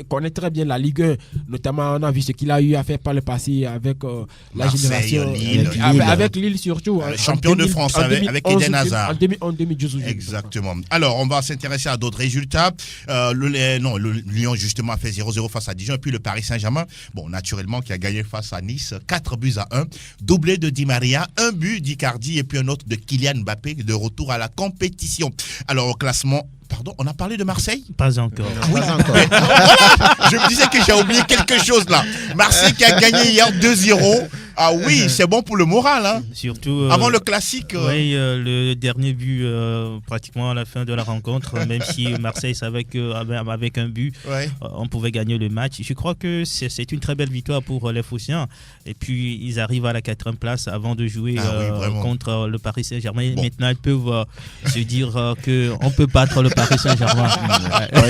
S4: connaît très bien la Ligue 1. Notamment, on a vu ce qu'il a eu à faire par le passé avec la
S2: Marseille,
S4: génération
S2: Lille.
S4: Avec Lille surtout.
S2: Champion de France avec Eden Hazard.
S4: En 2012.
S2: Exactement. Alors, on va s'intéresser à d'autres résultats. Le Lyon, justement, a fait 0-0 face à Dijon. Et puis le Paris Saint-Germain, bon, naturellement, qui a gagné face à Nice, 4-1. Doublé de Di Maria, 1 but d'Icardi et puis un autre de Kylian Mbappé, de retour à la compétition. Alors, au classement, pardon, on a parlé de Marseille?
S3: Pas encore.
S1: Pas encore.
S2: Voilà, je me disais que j'ai oublié quelque chose là. Marseille qui a gagné hier 2-0. Ah oui, c'est bon pour le moral. Hein.
S3: Surtout
S2: avant le classique.
S3: Oui, le dernier but pratiquement à la fin de la rencontre, même si Marseille savait qu'avec un but, on pouvait gagner le match. Je crois que c'est une très belle victoire pour les Phocéens. Et puis, ils arrivent à la 4e place avant de jouer contre le Paris Saint-Germain. Bon. Maintenant, ils peuvent se dire qu'on peut battre le Paris Saint-Germain.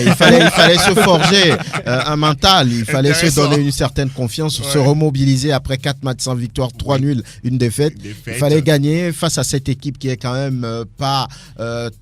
S1: Il fallait se forger un mental. Il fallait se donner une certaine confiance, se remobiliser après 4 matchs sans victoire, 3 nuls, une défaite. Il fallait gagner face à cette équipe qui est quand même pas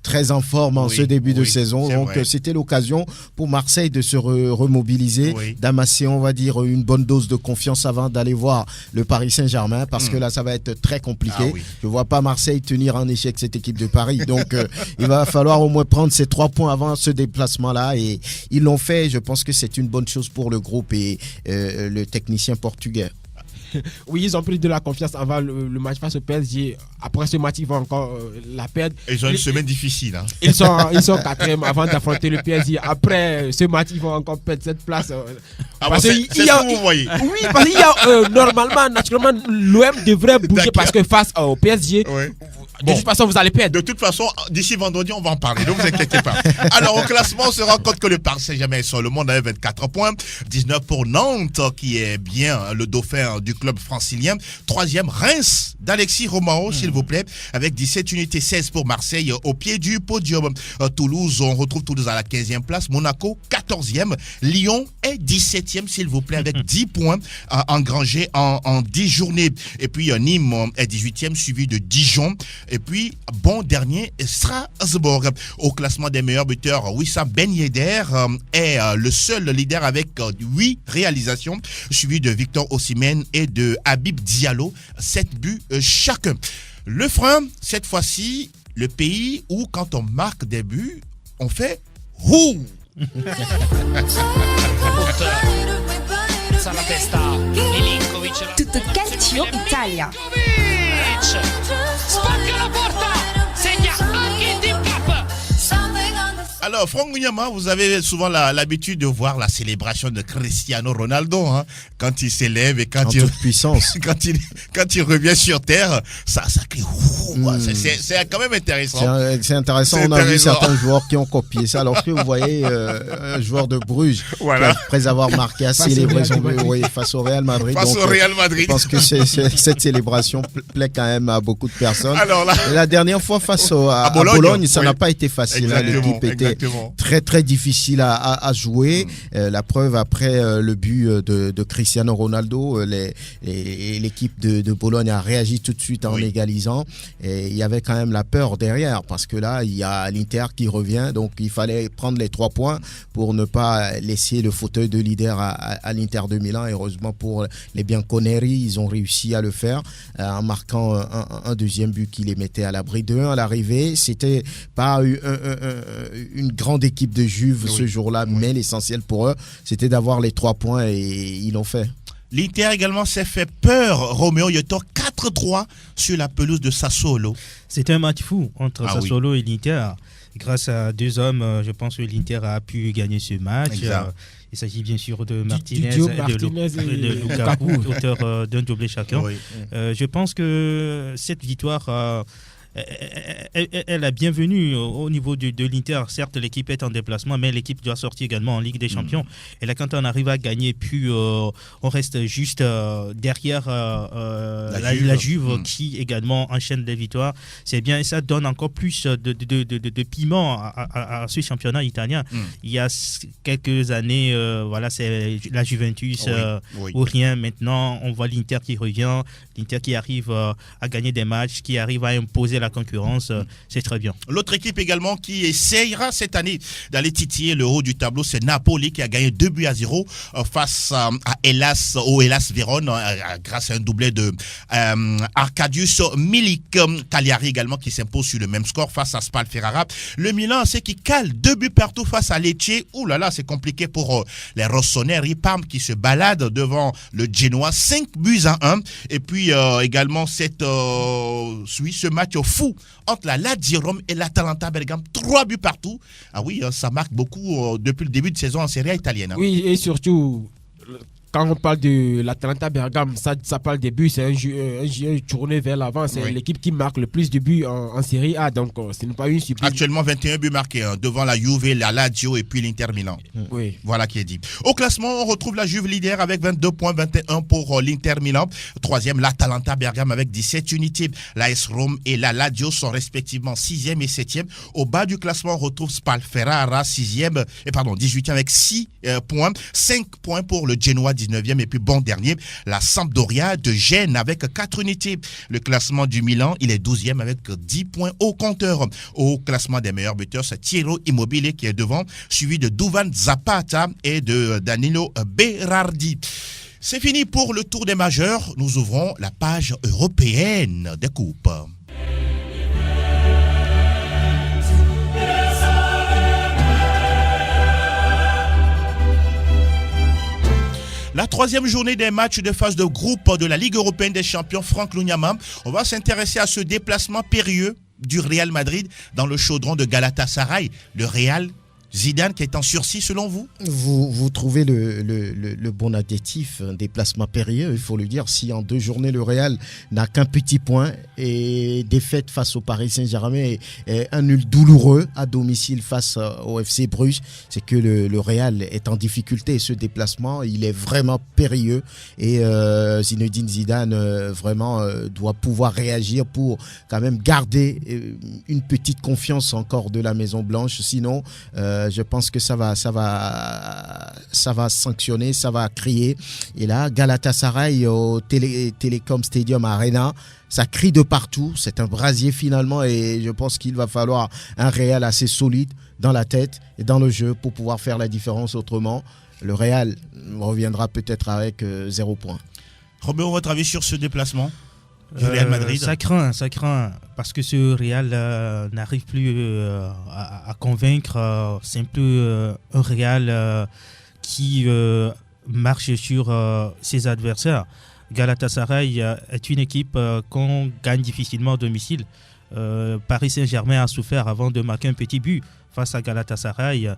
S1: très en forme en ce début de saison. Donc c'était l'occasion pour Marseille de se remobiliser, d'amasser, on va dire, une bonne dose de confiance avant d'aller voir le Paris Saint-Germain, parce que là ça va être très compliqué. Je vois pas Marseille tenir en échec cette équipe de Paris. Donc il va falloir au moins prendre ces 3 points avant ce déplacement-là, et ils l'ont fait. Je pense que c'est une bonne chose pour le groupe et le technicien portugais.
S4: Oui, ils ont pris de la confiance avant le match face au PSG. Après ce match, ils vont encore la perdre.
S2: Ils ont une semaine difficile. Hein.
S4: Ils sont 4e avant d'affronter le PSG. Après ce match, ils vont encore perdre cette place.
S2: C'est ce que vous voyez.
S4: Oui, parce qu'il y a normalement, naturellement, l'OM devrait bouger parce que face au PSG, de toute façon, vous allez perdre.
S2: De toute façon, d'ici vendredi, on va en parler. Ne vous inquiétez pas. Alors, au classement, on se rend compte que le Paris Saint-Germain est sur le monde avec 24 points. 19 pour Nantes, qui est bien le dauphin du club francilien. 3e, Reims d'Alexis Romao, s'il vous plaît, avec 17 unités, 16 pour Marseille au pied du podium. Toulouse, on retrouve Toulouse à la 15e place. Monaco, 14e. Lyon est 17e, s'il vous plaît, avec 10 points engrangés en 10 journées. Et puis, Nîmes est 18e, suivi de Dijon. Et puis, bon dernier, Strasbourg. Au classement des meilleurs buteurs, Wissam Ben Yedder est le seul leader avec 8 réalisations, suivi de Victor Osimhen et de Habib Diallo, 7 buts chacun. Le frein, cette fois-ci, le pays où quand on marque des buts, on fait ouh.
S6: Tutto calcio Italia.
S2: Alors, Franck Munyama, vous avez souvent l'habitude de voir la célébration de Cristiano Ronaldo, hein, quand il s'élève et quand
S1: En toute puissance.
S2: quand il revient sur terre, ça crie. C'est quand même intéressant.
S1: C'est intéressant. On a vu certains joueurs qui ont copié ça. Lorsque vous voyez un joueur de Bruges,
S2: Voilà.
S1: qui, après avoir marqué, a célébré son but face au Real Madrid.
S2: Face au Real Madrid.
S1: Je pense que cette célébration plaît quand même à beaucoup de personnes.
S2: Alors là,
S1: et la dernière fois face à Bologne, ça n'a pas été facile. L'équipe était très très difficile à jouer. La preuve après le but de Cristiano Ronaldo, l'équipe de Bologne a réagi tout de suite en égalisant. Et il y avait quand même la peur derrière parce que là il y a l'Inter qui revient, donc il fallait prendre les 3 points pour ne pas laisser le fauteuil de leader à l'Inter de Milan. Et heureusement pour les Bianconeri, ils ont réussi à le faire en marquant un deuxième but qui les mettait à l'abri de 1 à l'arrivée. C'était pas une grande équipe de Juve ce jour-là, mais l'essentiel pour eux, c'était d'avoir les 3 points et ils l'ont fait.
S2: l'Inter également s'est fait peur. Roméo Yotor 4-3 sur la pelouse de Sassuolo.
S3: C'était un match fou entre Sassuolo et l'Inter. Grâce à 2 hommes, je pense que l'Inter a pu gagner ce match. Il s'agit bien sûr de Martinez et de Lukaku, auteur d'un doublé chacun. Je pense que cette victoire est la bienvenue au niveau de l'Inter. Certes, l'équipe est en déplacement, mais l'équipe doit sortir également en Ligue des Champions. Et là, quand on arrive à gagner, puis on reste juste derrière la Juve qui également enchaîne des victoires. C'est bien, et ça donne encore plus de piment à ce championnat italien. Il y a quelques années, c'est la Juventus ou rien. Maintenant, on voit l'Inter qui revient, l'Inter qui arrive à gagner des matchs, qui arrive à imposer la concurrence, c'est très bien.
S2: L'autre équipe également qui essayera cette année d'aller titiller le haut du tableau, c'est Napoli qui a gagné 2-0 face à Hellas Vérone grâce à un doublé de Arkadiusz Milik. Cagliari également qui s'impose sur le même score face à Spal Ferrara. Le Milan, c'est qui cale 2 buts partout face à Lecce. Ouh là là, c'est compliqué pour les Rossoneri. Parme qui se balade devant le Genoa, 5-1. Et puis également ce match au fou entre la Lazio Rome et l'Atalanta Bergame, 3 buts partout. Ah oui, ça marque beaucoup depuis le début de saison en Serie A italienne.
S4: Oui, et surtout, quand on parle de l'Atalanta Bergame, ça parle des buts, c'est un jeu tourné vers l'avant, c'est l'équipe qui marque le plus de buts en Serie A, donc ce n'est pas une surprise.
S2: Actuellement 21 buts marqués devant la Juve, la Lazio et puis l'Inter Milan. Voilà qui est dit. Au classement, on retrouve la Juve leader avec 22 points, 21 pour l'Inter Milan. 3e, l'Atalanta Bergame avec 17 unités. L'AS Rome et la Lazio sont respectivement 6e et 7e. Au bas du classement, on retrouve Spal Ferrara, 18e avec 6 points. 5 points pour le Genoa, 19e, et puis bon dernier, la Sampdoria de Gênes avec 4 unités. Le classement du Milan, il est 12e avec 10 points au compteur. Au classement des meilleurs buteurs, c'est Ciro Immobile qui est devant, suivi de Duvan Zapata et de Danilo Berardi. C'est fini pour le tour des majeurs. Nous ouvrons la page européenne des coupes. La 3e journée des matchs de phase de groupe de la Ligue européenne des champions, Franck Munyama. On va s'intéresser à ce déplacement périlleux du Real Madrid dans le chaudron de Galatasaray. Le Real, Zidane qui est en sursis selon vous?
S1: Vous trouvez le bon adjectif, un déplacement périlleux, il faut le dire. Si en 2 journées le Real n'a qu'un petit point et défaite face au Paris Saint-Germain et un nul douloureux à domicile face au FC Bruges, c'est que le Real est en difficulté. Ce déplacement, il est vraiment périlleux et Zinedine Zidane vraiment doit pouvoir réagir pour quand même garder une petite confiance encore de la Maison Blanche. Sinon, je pense que ça va sanctionner, ça va crier. Et là, Galatasaray au Telecom Stadium Arena, ça crie de partout. C'est un brasier finalement et je pense qu'il va falloir un Real assez solide dans la tête et dans le jeu pour pouvoir faire la différence. Autrement, le Real reviendra peut-être avec 0 point.
S2: Roméo, votre avis sur ce déplacement du Real Madrid?
S3: Ça craint, parce que ce Real n'arrive plus à convaincre. C'est un peu un Real qui marche sur ses adversaires. Galatasaray est une équipe qu'on gagne difficilement à domicile. Paris Saint-Germain a souffert avant de marquer un petit but face à Galatasaray.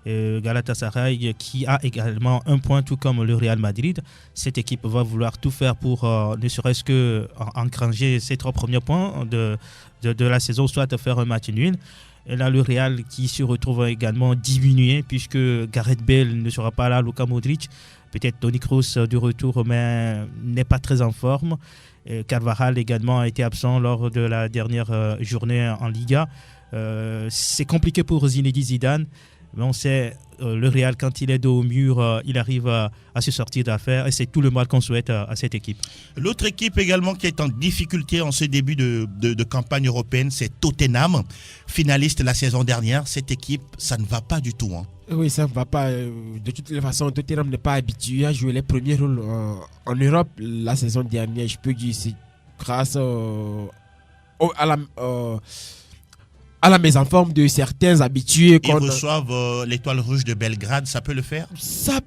S3: Galatasaray qui a également un point, tout comme le Real Madrid. Cette équipe va vouloir tout faire pour ne serait-ce que engranger ses 3 premiers points de la saison, soit faire un match nul. Et là, le Real qui se retrouve également diminué puisque Gareth Bale ne sera pas là, Luka Modric. Peut-être Toni Kroos de retour, mais n'est pas très en forme. Et Carvajal également a été absent lors de la dernière journée en Liga. C'est compliqué pour Zinedine Zidane. Mais on sait, le Real, quand il est dos au mur, il arrive à se sortir d'affaire et c'est tout le mal qu'on souhaite à cette équipe.
S2: L'autre équipe également qui est en difficulté en ce début de campagne européenne, c'est Tottenham, finaliste la saison dernière. Cette équipe, ça ne va pas du tout.
S4: Oui, ça ne va pas. De toutes les façons, Tottenham n'est pas habitué à jouer les premiers rôles en Europe. La saison dernière, je peux dire, c'est grâce à la mise en forme de certains habitués.
S2: Ils reçoivent l'Étoile Rouge de Belgrade, ça peut le faire?
S4: Ça,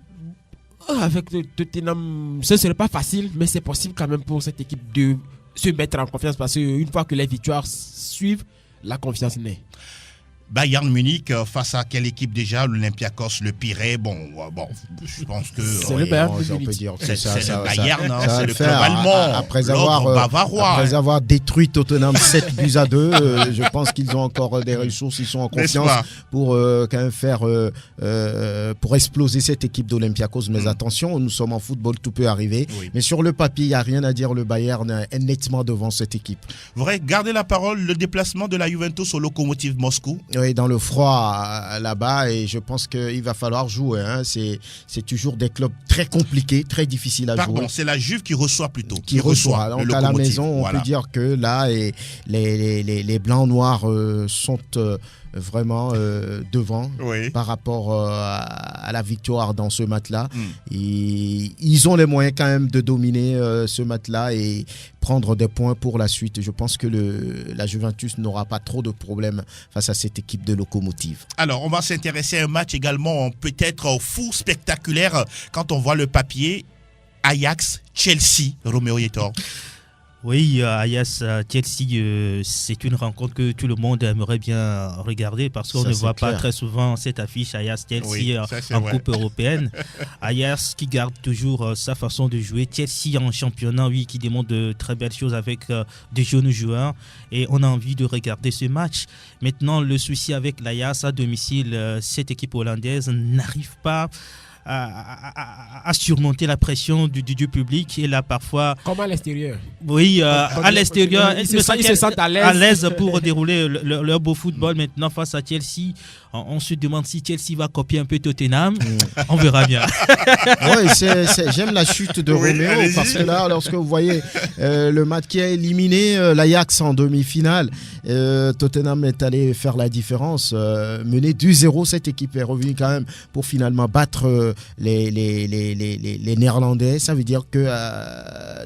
S4: avec Tottenham, ce ne serait pas facile, mais c'est possible quand même pour cette équipe de se mettre en confiance parce qu'une fois que les victoires suivent, la confiance naît.
S2: Bayern Munich face à quelle équipe déjà? L'Olympiakos, le Pirée. Bon, je pense que
S4: c'est le Bayern
S1: on peut dire
S2: c'est
S1: ça,
S2: le Bayern, c'est le club
S1: faire,
S2: allemand.
S1: Après avoir détruit Tottenham 7-2, je pense qu'ils ont encore des ressources, ils sont en confiance pour quand même faire pour exploser cette équipe d'Olympiakos. Mais attention, nous sommes en football, tout peut arriver. Oui. Mais sur le papier, il n'y a rien à dire. Le Bayern est nettement devant cette équipe.
S2: Vous voudrez garder la parole, le déplacement de la Juventus au Lokomotiv Moscou.
S1: Oui, dans le froid là-bas, et je pense qu'il va falloir jouer. C'est toujours des clubs très compliqués, très difficiles à jouer.
S2: Pardon, c'est la Juve qui reçoit plutôt.
S1: Qui reçoit. Donc à la maison, on peut dire que là, les blancs-noirs sont vraiment devant par rapport à la victoire dans ce match-là. Ils ont les moyens quand même de dominer ce match-là et prendre des points pour la suite. Je pense que la Juventus n'aura pas trop de problèmes face à cette équipe de Lokomotiv.
S2: Alors, on va s'intéresser à un match également peut-être fou, spectaculaire, quand on voit le papier. Ajax-Chelsea, Roméo Yetor.
S3: Oui, Ajax-Chelsea, c'est une rencontre que tout le monde aimerait bien regarder parce qu'on ne voit pas très souvent cette affiche Ajax-Chelsea en Coupe européenne. Ajax qui garde toujours sa façon de jouer. Chelsea en championnat, oui, qui démontre de très belles choses avec de jeunes joueurs. Et on a envie de regarder ce match. Maintenant, le souci avec l'Ajax à domicile, cette équipe hollandaise n'arrive pas à surmonter la pression du public et là parfois
S4: comme à l'extérieur.
S3: Oui, à l'extérieur ils se sentent à l'aise pour dérouler leur beau football. Maintenant face à Chelsea, on se demande si Chelsea va copier un peu Tottenham. On verra bien.
S1: Oui, j'aime la chute de Roméo parce que là, lorsque vous voyez le match qui a éliminé l'Ajax en demi-finale, Tottenham est allé faire la différence, mené 2-0. Cette équipe est revenue quand même pour finalement battre les Néerlandais. Ça veut dire que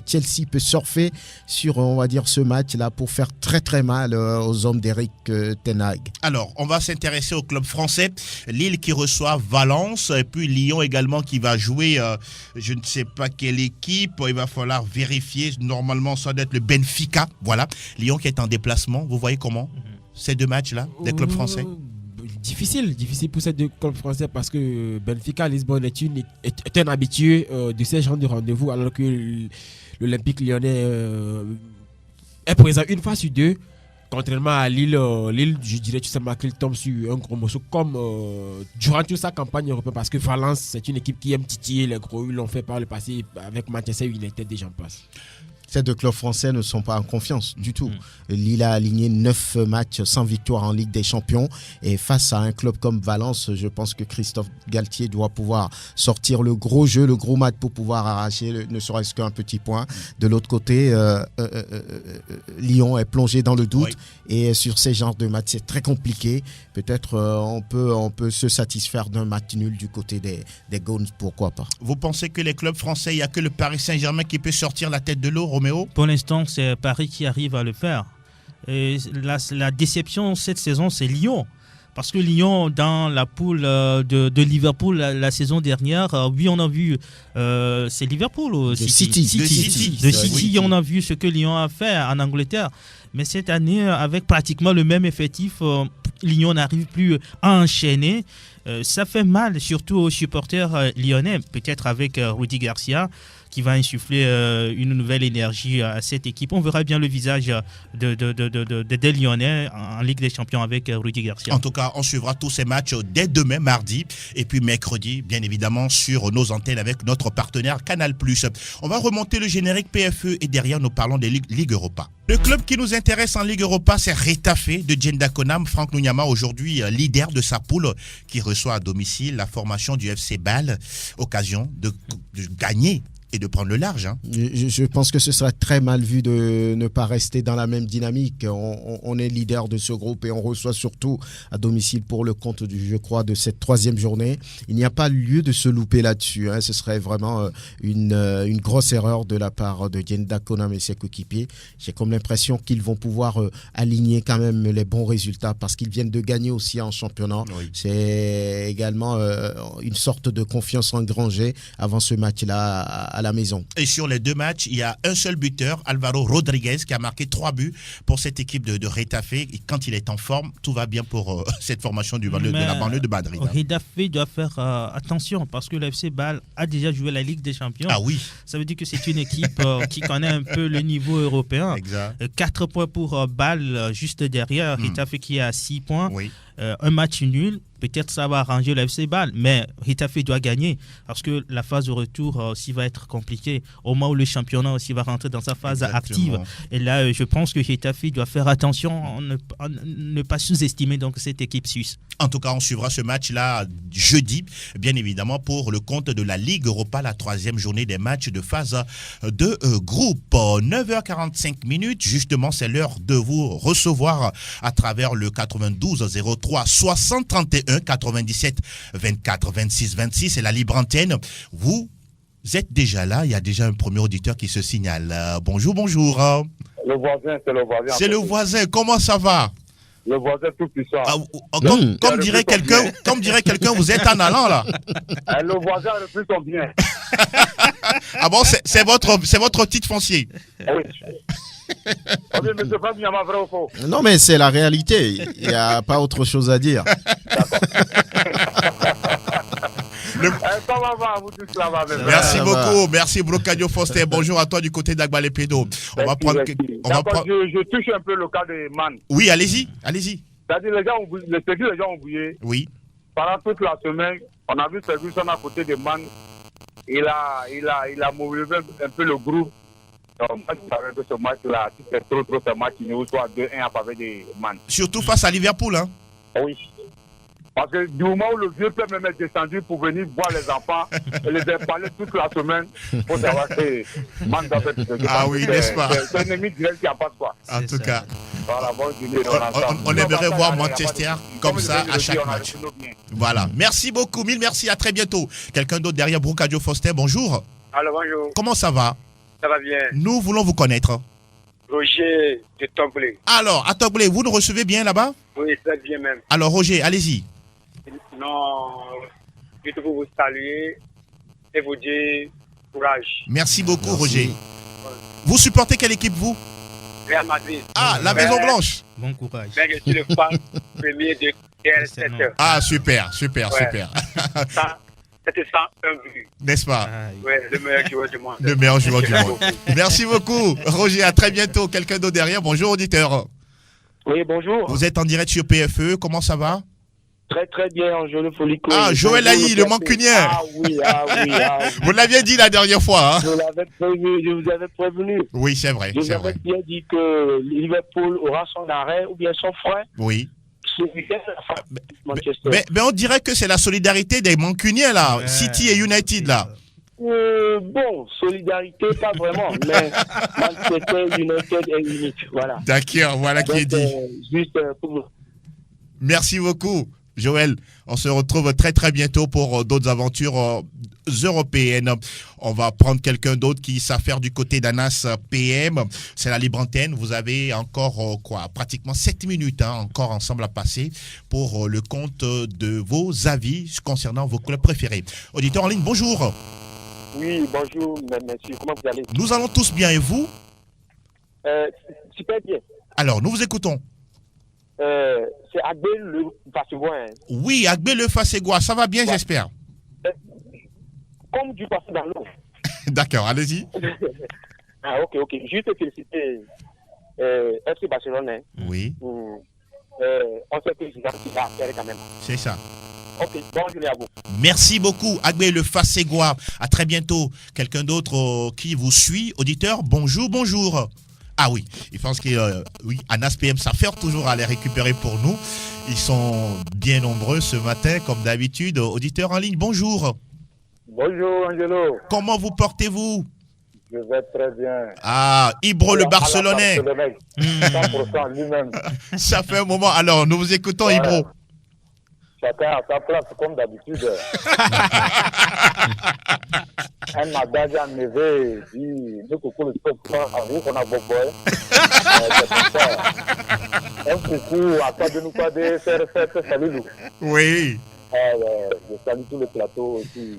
S1: Chelsea peut surfer sur, on va dire, ce match-là pour faire très très mal aux hommes d'Eric Ten Hag.
S2: Alors, on va s'intéresser au club français. Lille qui reçoit Valence, et puis Lyon également qui va jouer, je ne sais pas quelle équipe, il va falloir vérifier. Normalement, ça doit être le Benfica. Voilà, Lyon qui est en déplacement. Vous voyez comment ces deux matchs-là des clubs français?
S4: Difficile pour ces deux clubs français parce que Benfica Lisbonne est un habitué de ces genres de rendez-vous alors que l'Olympique Lyonnais est présent une fois sur deux. Contrairement à Lille, je dirais tout simplement qu'il tombe sur un gros morceau comme durant toute sa campagne européenne parce que Valence, c'est une équipe qui aime titiller les gros. Ils l'ont fait par le passé avec Manchester United et j'en passe.
S1: Ces deux clubs français ne sont pas en confiance du tout. Lille a aligné 9 matchs sans victoire en Ligue des Champions. Et face à un club comme Valence, je pense que Christophe Galtier doit pouvoir sortir le gros jeu, le gros match pour pouvoir arracher ne serait-ce qu'un petit point. De l'autre côté, Lyon est plongé dans le doute. Et sur ces genres de matchs, c'est très compliqué. Peut-être on peut se satisfaire d'un match nul du côté des Guns, pourquoi pas.
S2: Vous pensez que les clubs français, il n'y a que le Paris Saint-Germain qui peut sortir la tête de l'eau, Roméo?
S3: Pour l'instant, c'est Paris qui arrive à le faire. Et la déception cette saison, c'est Lyon. Parce que Lyon, dans la poule de Liverpool la saison dernière, oui, on a vu, c'est Liverpool ou
S1: City.
S3: De City, on a vu ce que Lyon a fait en Angleterre. Mais cette année, avec pratiquement le même effectif, Lyon n'arrive plus à enchaîner. Ça fait mal, surtout aux supporters lyonnais, peut-être avec Rudy Garcia, qui va insuffler une nouvelle énergie à cette équipe. On verra bien le visage des Lyonnais en Ligue des Champions avec Rudy Garcia.
S2: En tout cas, on suivra tous ces matchs dès demain, mardi, et puis mercredi, bien évidemment, sur nos antennes avec notre partenaire Canal+. On va remonter le générique PFE et derrière, nous parlons des Ligue Europa. Le club qui nous intéresse en Ligue Europa, c'est Retafe de Djenda Konam. Franck Nunyama, aujourd'hui leader de sa poule, qui reçoit à domicile la formation du FC Bâle. Occasion de gagner et de prendre le large.
S1: Je pense que ce serait très mal vu de ne pas rester dans la même dynamique. On est leader de ce groupe et on reçoit surtout à domicile pour le compte, je crois, de cette 3e journée. Il n'y a pas lieu de se louper là-dessus. Ce serait vraiment une grosse erreur de la part de Djenda Konam et ses coéquipiers. J'ai comme l'impression qu'ils vont pouvoir aligner quand même les bons résultats parce qu'ils viennent de gagner aussi en championnat. Oui. C'est également une sorte de confiance engrangée avant ce match-là à la maison.
S2: Et sur les 2 matchs, il y a un seul buteur, Alvaro Rodriguez, qui a marqué 3 buts pour cette équipe de Retafe. Et quand il est en forme, tout va bien pour cette formation de la banlieue de Madrid.
S3: Retafe doit faire attention parce que le FC Bâle a déjà joué la Ligue des Champions.
S2: Ah oui.
S3: Ça veut dire que c'est une équipe qui connaît un peu le niveau européen.
S2: Exact.
S3: 4 points pour Bâle juste derrière. Retafe qui est à 6 points.
S2: Oui.
S3: Un match nul, peut-être ça va arranger le FC Bâle, mais Retafe doit gagner parce que la phase de retour aussi va être compliquée au moment où le championnat aussi va rentrer dans sa phase active. Et là, je pense que Retafe doit faire attention à ne pas sous-estimer donc cette équipe suisse.
S2: En tout cas, on suivra ce match-là jeudi, bien évidemment, pour le compte de la Ligue Europa, la 3e journée des matchs de phase de groupe. 9h45 minutes, justement, c'est l'heure de vous recevoir à travers le 92 03 60 31 97 24 26 26 et la libre antenne. Vous êtes déjà là, il y a déjà un premier auditeur qui se signale. Bonjour.
S9: Le voisin, c'est le voisin.
S2: C'est le voisin, comment ça va?
S9: Le voisin tout puissant.
S2: Comme dirait quelqu'un, vous êtes en allant là.
S9: Le voisin le plus son bien.
S2: Ah bon, c'est votre titre foncier.
S9: Oui. Oui, mais c'est pas bien, ma vraie ou faux.
S1: Non, mais c'est la réalité. Il n'y a pas autre chose à dire.
S2: Merci beaucoup, merci Brocadio Foster. Bonjour à toi du côté d'Agbalepédo.
S9: Je touche un peu le cas de Man.
S2: Oui, allez-y.
S9: C'est-à-dire les gens ont bouillé. Oui. Pendant toute la semaine, on a vu Ferguson à côté de Man. Il a mobilisé un peu le groupe. Donc, moi, je savais que ce match-là, si c'est trop ce match, il nous soit 2-1 en faveur des Man.
S2: Surtout face à Liverpool, hein?
S9: Oui. Parce que du moment où le vieux peuple même est descendu pour venir voir les enfants et les parler toute la semaine, il faut savoir que Man doit faire.
S2: Ah oui, n'est-ce pas?
S9: C'est un ennemi direct qui n'a pas de quoi.
S2: En tout cas,
S9: voilà,
S2: on aimerait voir Manchester comme ça à chaque match. Voilà. Merci beaucoup, mille merci, à très bientôt. Quelqu'un d'autre derrière Brocadio Foster, bonjour.
S10: Alors bonjour.
S2: Comment ça va?
S10: Ça va bien.
S2: Nous voulons vous connaître.
S10: Roger de Tomblé.
S2: Alors, à Tomblé, vous nous recevez bien là-bas?
S10: Oui, très bien même.
S2: Alors, Roger, allez-y.
S10: Non, je veux vous saluer et vous dire courage.
S2: Merci beaucoup, Roger. Vous supportez quelle équipe, vous?
S10: Real Madrid.
S2: Ah, la Maison Blanche.
S3: Bon courage.
S10: Mais je suis le fan premier de RL7.
S2: Ah, super.
S10: C'était 101 buts.
S2: N'est-ce pas?
S10: Oui, le meilleur joueur du monde.
S2: Le meilleur joueur du monde. Merci beaucoup, Roger. À très bientôt. Quelqu'un d'autre derrière. Bonjour, auditeur.
S9: Oui, bonjour.
S2: Vous êtes en direct sur PFE. Comment ça va?
S9: Très très bien, Joël Folico.
S2: Ah, Joël Haï, le mancunien.
S9: Ah oui.
S2: Vous l'aviez dit la dernière fois. Hein?
S9: Je vous avais prévenu.
S2: Oui, c'est vrai.
S9: Je vous avais bien dit que Liverpool aura son arrêt ou bien son frein.
S2: Oui.
S9: Manchester.
S2: Mais on dirait que c'est la solidarité des mancuniens là, City et United là.
S9: Bon, solidarité, pas vraiment, mais Manchester United est unique, voilà.
S2: D'accord, voilà qui est dit.
S9: Juste pour...
S2: Merci beaucoup, Joël. On se retrouve très très bientôt pour d'autres aventures européennes. On va prendre quelqu'un d'autre qui s'affaire du côté d'Anas PM. C'est la libre antenne. Vous avez encore pratiquement 7 minutes encore ensemble à passer pour le compte de vos avis concernant vos clubs préférés. Auditeur en ligne, bonjour.
S9: Oui, bonjour, monsieur. Comment vous allez?
S2: Nous allons tous bien et vous?
S9: Super bien.
S2: Alors, nous vous écoutons.
S11: C'est Agbé le Fasségois. Hein.
S2: Oui, Agbé le Fasségois. Ça va bien, j'espère.
S11: Comme du passé dans l'eau.
S2: D'accord, allez-y.
S11: Ah, ok. Juste féliciter FC Barcelone. Hein.
S2: Oui.
S11: On sait que c'est ce qu'il va faire quand même.
S2: C'est ça.
S11: Ok, bonne journée à vous.
S2: Merci beaucoup, Agbé le Fasségois. À très bientôt. Quelqu'un d'autre qui vous suit, auditeur, bonjour. Ah oui, je pense que oui, Anas PM s'affaire toujours à les récupérer pour nous. Ils sont bien nombreux ce matin, comme d'habitude. Auditeur en ligne, bonjour.
S12: Bonjour Angelo.
S2: Comment vous portez-vous?
S12: Je vais très bien.
S2: Ah, Ibro le Barcelonais.
S12: 100% lui-même.
S2: Ça fait un moment. Alors, nous vous écoutons, ouais. Ibro.
S12: Chacun à sa place, comme d'habitude. Un adage enlevé dit nous coucou le stop à vous qu'on a beaucoup. Un coucou à toi de nous pas de faire salut nous.
S2: Oui.
S12: Je salue tout le plateau aussi.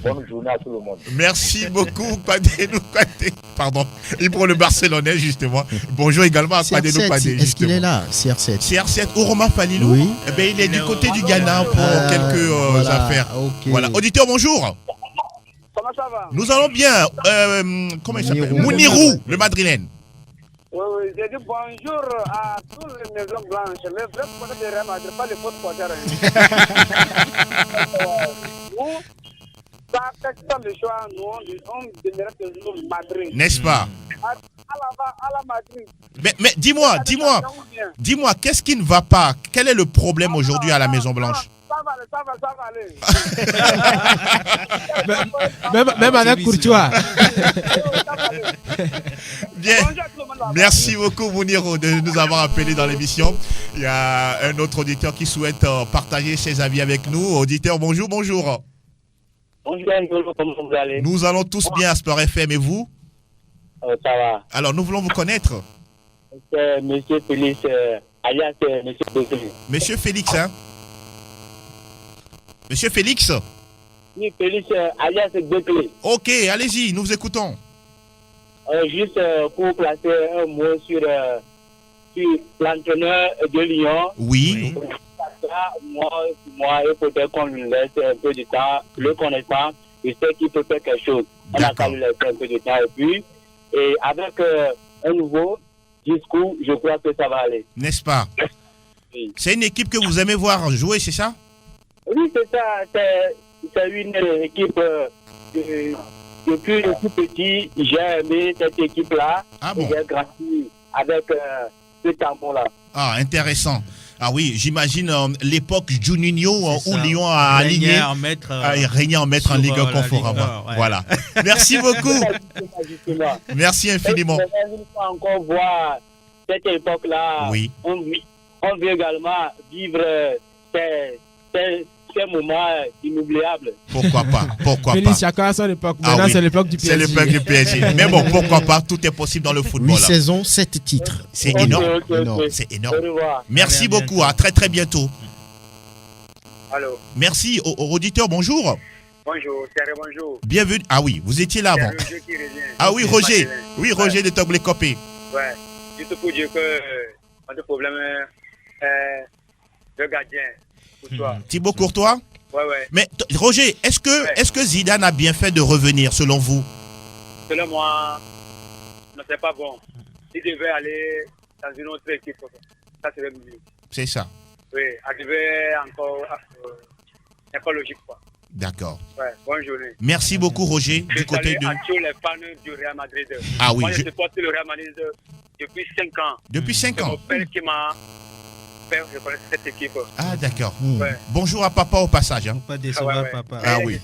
S12: Bonne journée à tout le monde.
S2: Merci beaucoup, Kwadénou Kwadé. Pardon, Ibro le Barcelonais, justement. Bonjour également à Kwadénou Kwadé.
S1: Est-ce qu'il est là, CR7?
S2: CR7, Ouroma Falilou.
S1: Oui.
S2: Eh bien, il est du côté du Ghana pour quelques affaires.
S1: Okay.
S2: Voilà. Auditeur, bonjour.
S10: Comment ça va?
S2: Nous allons bien. Comment il s'appelle? Mounirou, le madrilène.
S10: Oui, j'ai dit bonjour à tous les maisons blanches. Les vrais supporters de Real Madrid, pas les faux supporters. Nous, ça fait le choix, nous, on générait toujours Madrid.
S2: N'est-ce pas?
S10: À la Madrid.
S2: Mais dis-moi, qu'est-ce qui ne va pas? Quel est le problème aujourd'hui à la Maison Blanche?
S10: Ça va aller.
S4: Même avec Courtois.
S2: Bien. Merci beaucoup, Mouniro, de nous avoir appelés dans l'émission. Il y a un autre auditeur qui souhaite partager ses avis avec nous. Auditeur, bonjour.
S11: Bonjour, comment vous allez?
S2: Nous allons tous bien à Sport FM, et vous?
S11: Ça va.
S2: Alors, nous voulons vous connaître.
S11: C'est Monsieur Félix, alias Monsieur Béclé.
S2: Monsieur Félix, hein? Monsieur Félix?
S11: Oui, Félix, alias Béclé.
S2: Ok, allez-y, nous vous écoutons.
S11: Juste pour placer un mot sur l'entraîneur de Lyon.
S2: Oui.
S11: Moi, il faudrait qu'on lui laisse un peu de temps. Le connaissant, il sait qu'il peut faire quelque chose. On a qu'à lui laisser un peu de temps. Et puis, avec un nouveau discours, je crois que ça va aller.
S2: N'est-ce pas? Oui. C'est une équipe que vous aimez voir jouer, c'est ça?
S11: Oui, c'est ça. C'est une équipe depuis le tout petit. J'ai aimé cette équipe-là.
S2: Ah bon?
S11: J'ai grandi avec ce tampon-là.
S2: Ah, intéressant. Ah oui, j'imagine l'époque Juninho où Lyon a aligné, régné en maître en Ligue Conforama. Ouais. Voilà. Merci beaucoup. Merci infiniment.
S11: On peut encore voir cette époque-là.
S2: Oui.
S11: On veut également vivre ces moments inoubliables.
S2: Pourquoi pas?
S4: Félix, chacun à son époque. Maintenant, c'est l'époque du PSG.
S2: C'est l'époque du PSG. Mais bon, pourquoi pas? Tout est possible dans le football.
S1: 8 saisons, 7 titres.
S2: C'est énorme. C'est énorme. Merci beaucoup. À très bientôt.
S10: Allô.
S2: Merci aux auditeurs. Bonjour.
S10: Bonjour, Thierry, bonjour.
S2: Bienvenue. Ah oui, vous étiez là avant. Ah oui, Roger. Oui, Roger de Toglé Copé.
S10: Ouais. Juste pour dire que le problème le gardien.
S2: Thibaut Courtois?
S10: Ouais.
S2: Mais Roger, est-ce que Zidane a bien fait de revenir selon vous?
S10: Selon moi, non, c'est pas bon. Il devait aller dans une autre équipe. Ça serait mieux.
S2: C'est ça.
S10: Oui, arriver encore, c'est pas logique quoi.
S2: D'accord.
S10: Ouais, bonne journée.
S2: Merci beaucoup Roger du côté de.
S10: À tous les fans du Real Madrid.
S2: Ah oui.
S10: Moi je supporte le Real Madrid depuis 5 ans.
S2: Depuis 5 ans.
S10: C'est mon père qui m'a. Je connais cette équipe.
S2: Ah d'accord.
S10: Ouais.
S2: Bonjour à papa au passage. Hein.
S3: Pas décevoir papa.
S2: Ah oui.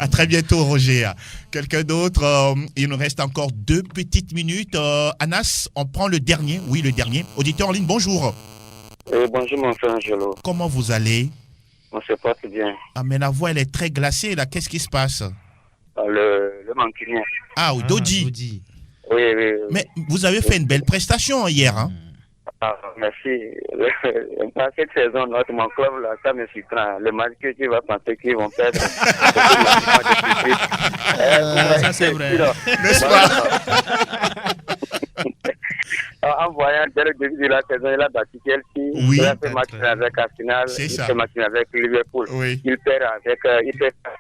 S2: À très bientôt Roger. Quelqu'un d'autre? Il nous reste encore 2 petites minutes. Anas, on prend le dernier. Oui, le dernier. Auditeur en ligne, bonjour.
S11: Bonjour mon frère Angelo.
S2: Comment vous allez?
S11: On se porte bien.
S2: Ah mais la voix elle est très glacée là. Qu'est-ce qui se passe?
S11: Le mancunien.
S2: Ah oui, Dodi.
S11: Oui.
S2: Mais vous avez fait une belle prestation hier, hein?
S11: Ah, merci. Cette saison, mon club, là, ça me surprend. Le match que tu vas penser qu'ils vont perdre.
S3: Ça, c'est vrai.
S2: N'est-ce pas?
S12: dès le début de la saison, il a battu Chelsea.
S2: Oui.
S12: Il a fait match avec Arsenal.
S2: C'est
S12: il
S2: ça.
S12: fait match avec Liverpool.
S2: Oui.
S12: Il perd face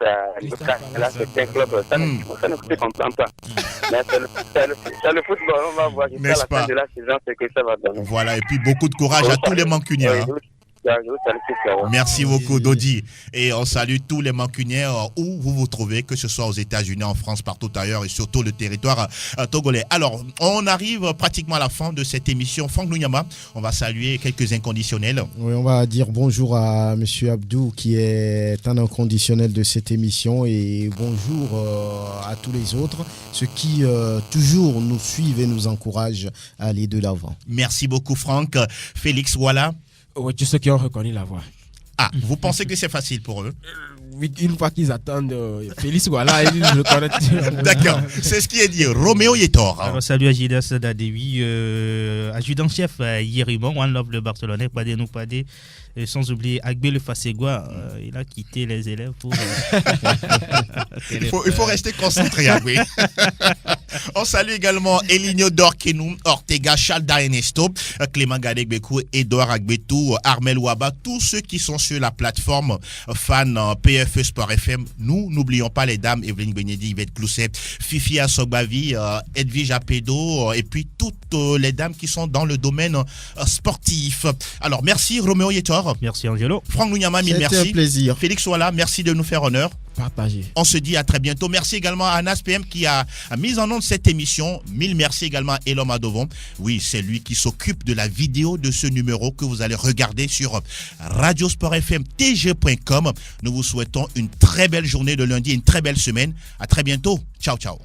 S12: à Newcastle. Là, c'est un club. Ça ne se comprend pas. Mais c'est le football. On va voir jusqu'à la fin de la saison ce que ça va donner.
S2: Voilà, et puis beaucoup de courage à tous les Mancuniens. Merci beaucoup, Dodi. Et on salue tous les Mancuniens où vous vous trouvez, que ce soit aux États-Unis, en France, partout ailleurs et surtout le territoire togolais. Alors, on arrive pratiquement à la fin de cette émission. Franck Lunyama, on va saluer quelques inconditionnels.
S1: Oui, on va dire bonjour à M. Abdou qui est un inconditionnel de cette émission et bonjour à tous les autres, ceux qui toujours nous suivent et nous encouragent à aller de l'avant.
S2: Merci beaucoup, Franck. Félix, voilà.
S4: Oui, tous ceux qui ont reconnu la voix.
S2: Ah, vous pensez que c'est facile pour eux?
S4: Une fois qu'ils attendent Félix, voilà, ils reconnaissent.
S2: D'accord, c'est ce qui est dit. Roméo Yetor.
S3: Alors, salut à Gidas Dadewi, adjudant-chef Yérimon, One Love le Barcelonais, Padé nous Padé. Sans oublier Agbe le Fasegua, il a quitté les élèves pour.
S2: il faut rester concentré, Agbe. On salue également Elinio Dorkenou, Ortega, Chalda Enesto, Clément Gadegbekou, Edouard Agbetou, Armel Ouaba, tous ceux qui sont sur la plateforme fan PFE Sport FM. Nous n'oublions pas les dames Evelyne Benyedi, Yvette Clousset, Fifia Sogbavi, Edwige Apedo, et puis toutes les dames qui sont dans le domaine sportif. Alors, merci Roméo Yetor.
S3: Merci Angelo.
S2: Franck Lunyama, mille merci.
S1: C'était un plaisir.
S2: Félix Ouala, merci de nous faire honneur.
S4: Partagez.
S2: On se dit à très bientôt. Merci également à Anas PM qui a mis en onde cette émission. Mille merci également à Elom Adovon. Oui, c'est lui qui s'occupe de la vidéo de ce numéro que vous allez regarder sur radiosportfmtg.com. Nous vous souhaitons une très belle journée de lundi, une très belle semaine. À très bientôt. Ciao, ciao.